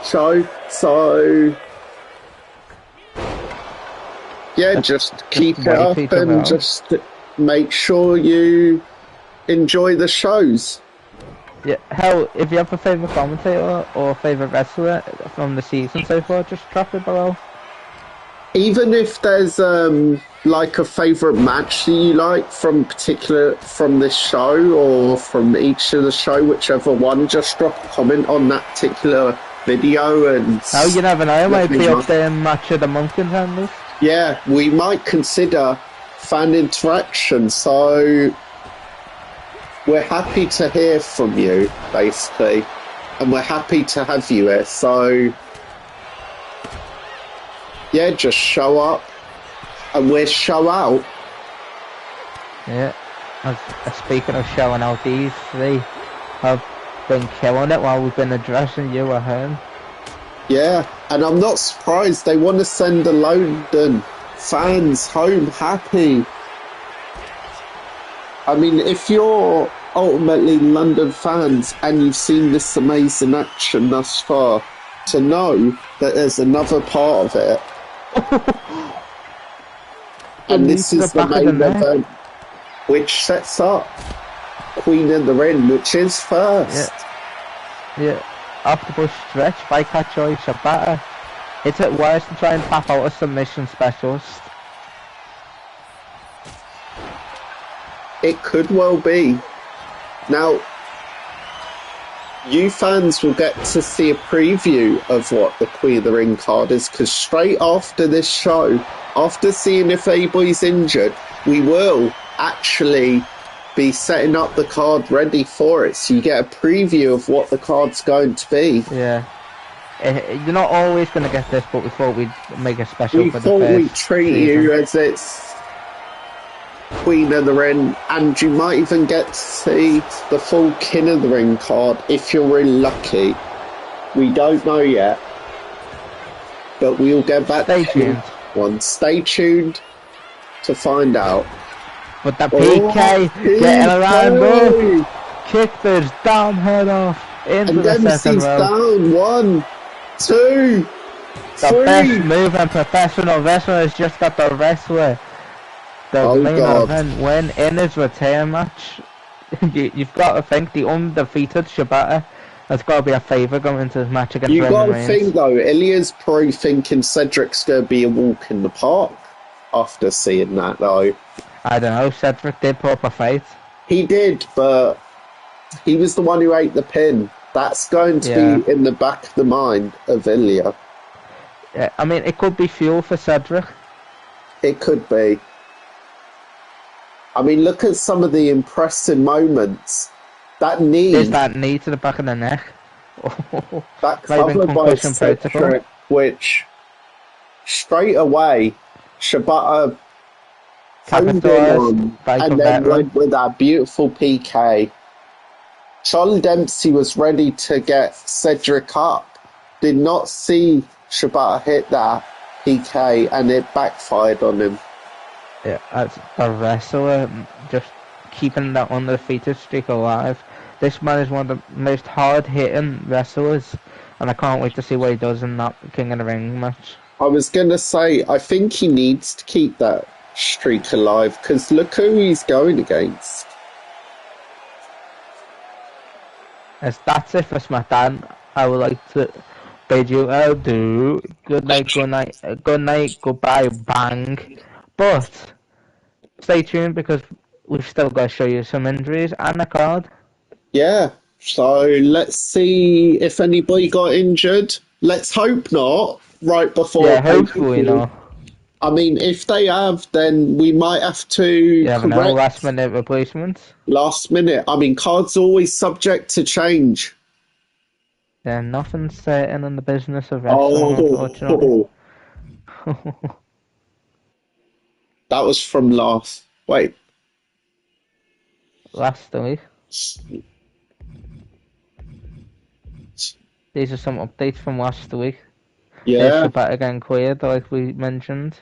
show. So, yeah, just keep it up and just make sure you enjoy the shows. Yeah, hell, if you have a favourite commentator or favourite wrestler from the season so far, just drop it below. Even if there's like a favourite match that you like from this show or from each of the show, whichever one, just drop a comment on that particular video. And oh, you never know, might be up there in Match of the Month contenders. Yeah, we might consider fan interaction, so we're happy to hear from you, basically, and we're happy to have you here, so yeah, just show up and we'll show out. Yeah, speaking of showing out, these three have been killing it while we've been addressing you at home. Yeah, and I'm not surprised. They want to send the London fans home happy. I mean, if you're ultimately London fans and you've seen this amazing action thus far, to know that there's another part of it, and this is the main event, which sets up Queen of the Ring, which is first. Yeah. Off the bush stretch by Katsui Shibata. It's at worst to try and tap out a submission specialist. It could well be. Now, you fans will get to see a preview of what the Queen of the Ring card is, because straight after this show, after seeing if anybody's injured, we will actually be setting up the card ready for it, so you get a preview of what the card's going to be. Yeah. You're not always going to get this, but we thought we'd make a special for the first. We thought we'd treat you as it's Queen of the Ring, and you might even get to see the full King of the Ring card if you're really lucky. We don't know yet, but we'll get back to you once. Stay tuned to find out. But the PK getting around though. Kicked his damn head off into the second row. Down. 1, 2, 3. The best move and professional wrestler has just got the wrestler. The main event win in his return match. You've got to think the undefeated Shibata has got to be a favourite going into this match against Roman Reigns. You've got to think though, Ilya's probably thinking Cedric's going to be a walk in the park after seeing that though. I don't know, Cedric did put up a fight. He did, but he was the one who ate the pin. That's going to be in the back of the mind of Ilya. Yeah, I mean, it could be fuel for Cedric. It could be. I mean, look at some of the impressive moments. That knee. There's that knee to the back of the neck. That covered by Cedric, which straight away, Shibata honed in on, and then went with that beautiful PK. Charlie Dempsey was ready to get Cedric up. Did not see Shibata hit that PK, and it backfired on him. Yeah, as a wrestler, just keeping that undefeated streak alive. This man is one of the most hard-hitting wrestlers, and I can't wait to see what he does in that King of the Ring match. I was going to say, I think he needs to keep that streak alive, because look who he's going against. As that's it for SmackDown, I would like to bid you adieu. Good night, goodbye, bang. But stay tuned because we've still got to show you some injuries and a card. Yeah, so let's see if anybody got injured. Let's hope not, right before. Yeah, hopefully not. I mean, if they have, then we might have to You know, correct last minute replacements. last minute. I mean, cards are always subject to change. Yeah, nothing's certain in the business of wrestling, unfortunately. That was from last. Wait. Last week. These are some updates from last week. Yeah. Shibata getting cleared, like we mentioned.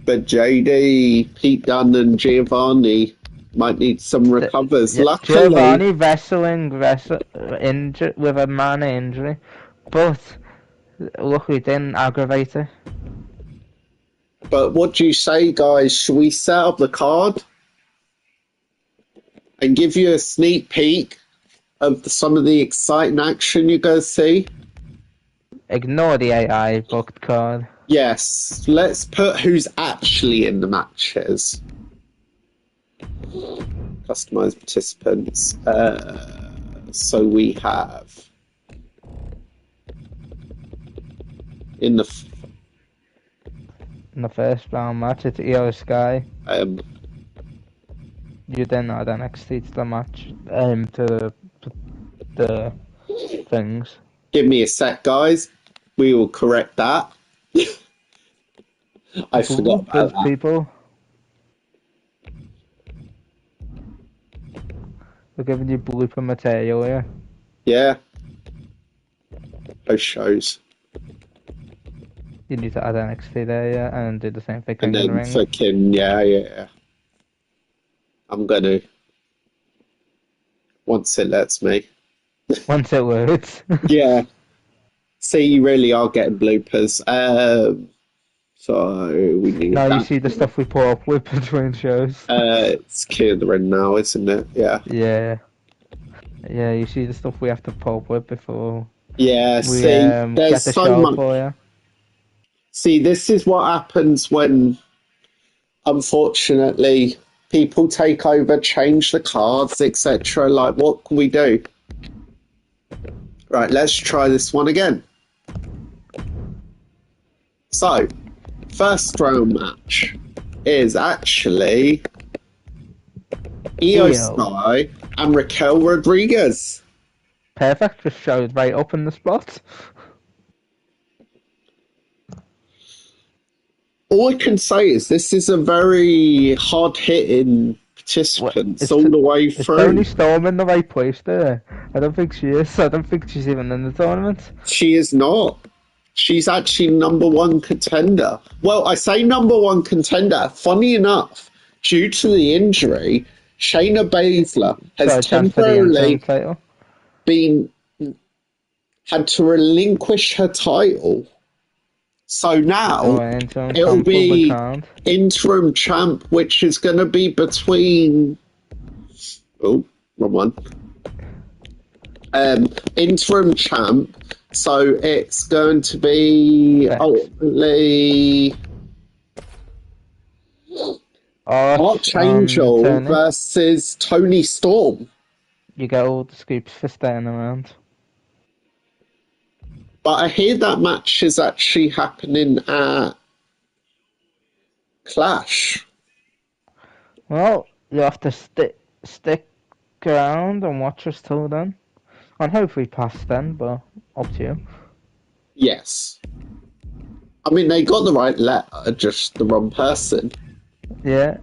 But JD, Pete Dunne, and Giovanni might need some recovers. Yeah, Luckily, Giovanni wrestling injured with a minor injury, but luckily didn't aggravate it. but what do you say, guys? Should we set up the card and give you a sneak peek of some of the exciting action you're going to see? Ignore the AI booked card. Yes, let's put who's actually in the matches. Customize participants. So we have in the first round match, it's Io Sky. um, You then add NXT to the match, to the things. give me a sec, guys. We will correct that. I forgot about that. People. We're giving you blooper material here. Yeah. Those shows. You need to add NXT there, yeah, and do the same thing And in then the ring. fucking, yeah. I'm gonna. Once it lets me. Once it works. Yeah. See, you really are getting bloopers. So we need. Now that. you see the stuff we put up with between shows. It's King of the Ring now, isn't it? Yeah. Yeah. Yeah, you see the stuff we have to put up with before Yeah. we See, get there's the so show much. for you. See, this is what happens when, unfortunately, people take over, change the cards, etc. Like, what can we do? Right, let's try this one again. So, first round match is actually Io Sky and Raquel Rodriguez. Perfect, just showed right up in the spot. All I can say is this is a very hard-hitting participants all the way Is through. Tony Storm in the right place there? I don't think she is. I don't think she's even in the tournament. She is not. She's actually number one contender. Well, I say number one contender. Funny enough, due to the injury, Shayna Baszler has temporarily had to relinquish her title. So now it'll be interim champ, which is going to be between. Oh, wrong one. Interim champ. So it's going to be ultimately Archangel versus Tony Storm. You get all the scoops for staying around. But I hear that match is actually happening at Clash. Well, you have to stick around and watch us till then. And hopefully past then, but up to you. Yes. I mean, they got the right letter, just the wrong person. Yeah.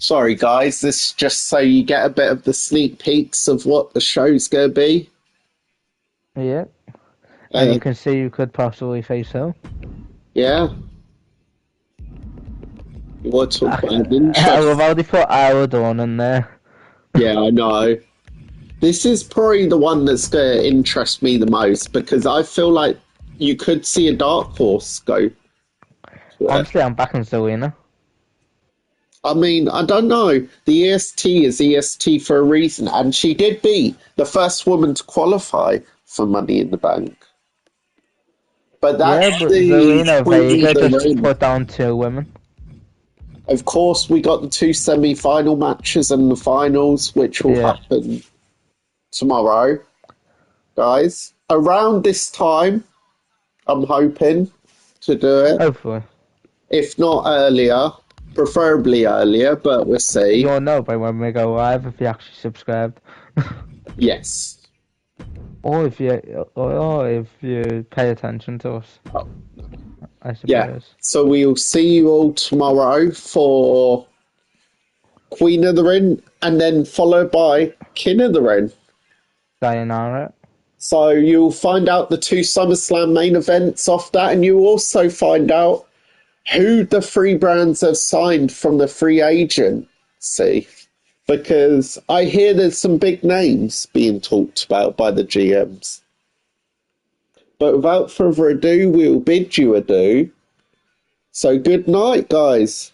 Sorry, guys. This is just so you get a bit of the sneak peeks of what the show's going to be. Yeah. And Uh, you can see you could possibly face Hill. yeah. You want to talk about an We've interest? already put our dawn in there. Yeah, I know. This is probably the one that's going to interest me the most because I feel like you could see a dark horse go to it. Honestly, I'm backing Zelina. I mean, I don't know. The EST is EST for a reason, and she did beat the first woman to qualify for Money in the Bank. But Yeah, that's but the Zelina Queen Vega of the just Ring. put down 2 women. Of course, we got the 2 semi-final matches and the finals, which will Yeah. happen tomorrow, guys. Around this time, I'm hoping to do it. Hopefully. If not earlier, preferably earlier, but we'll see. You'll know by when we go live if you actually subscribed. Yes. or if you pay attention to us, Oh, I yeah. suppose. So we'll see you all tomorrow for Queen of the Ring, and then followed by King of the Ring. Sayonara. So you'll find out the 2 SummerSlam main events off that, and you'll also find out who the 3 brands have signed from the free agency. Because I hear there's some big names being talked about by the GMs. But without further ado, we'll bid you adieu. So good night, guys.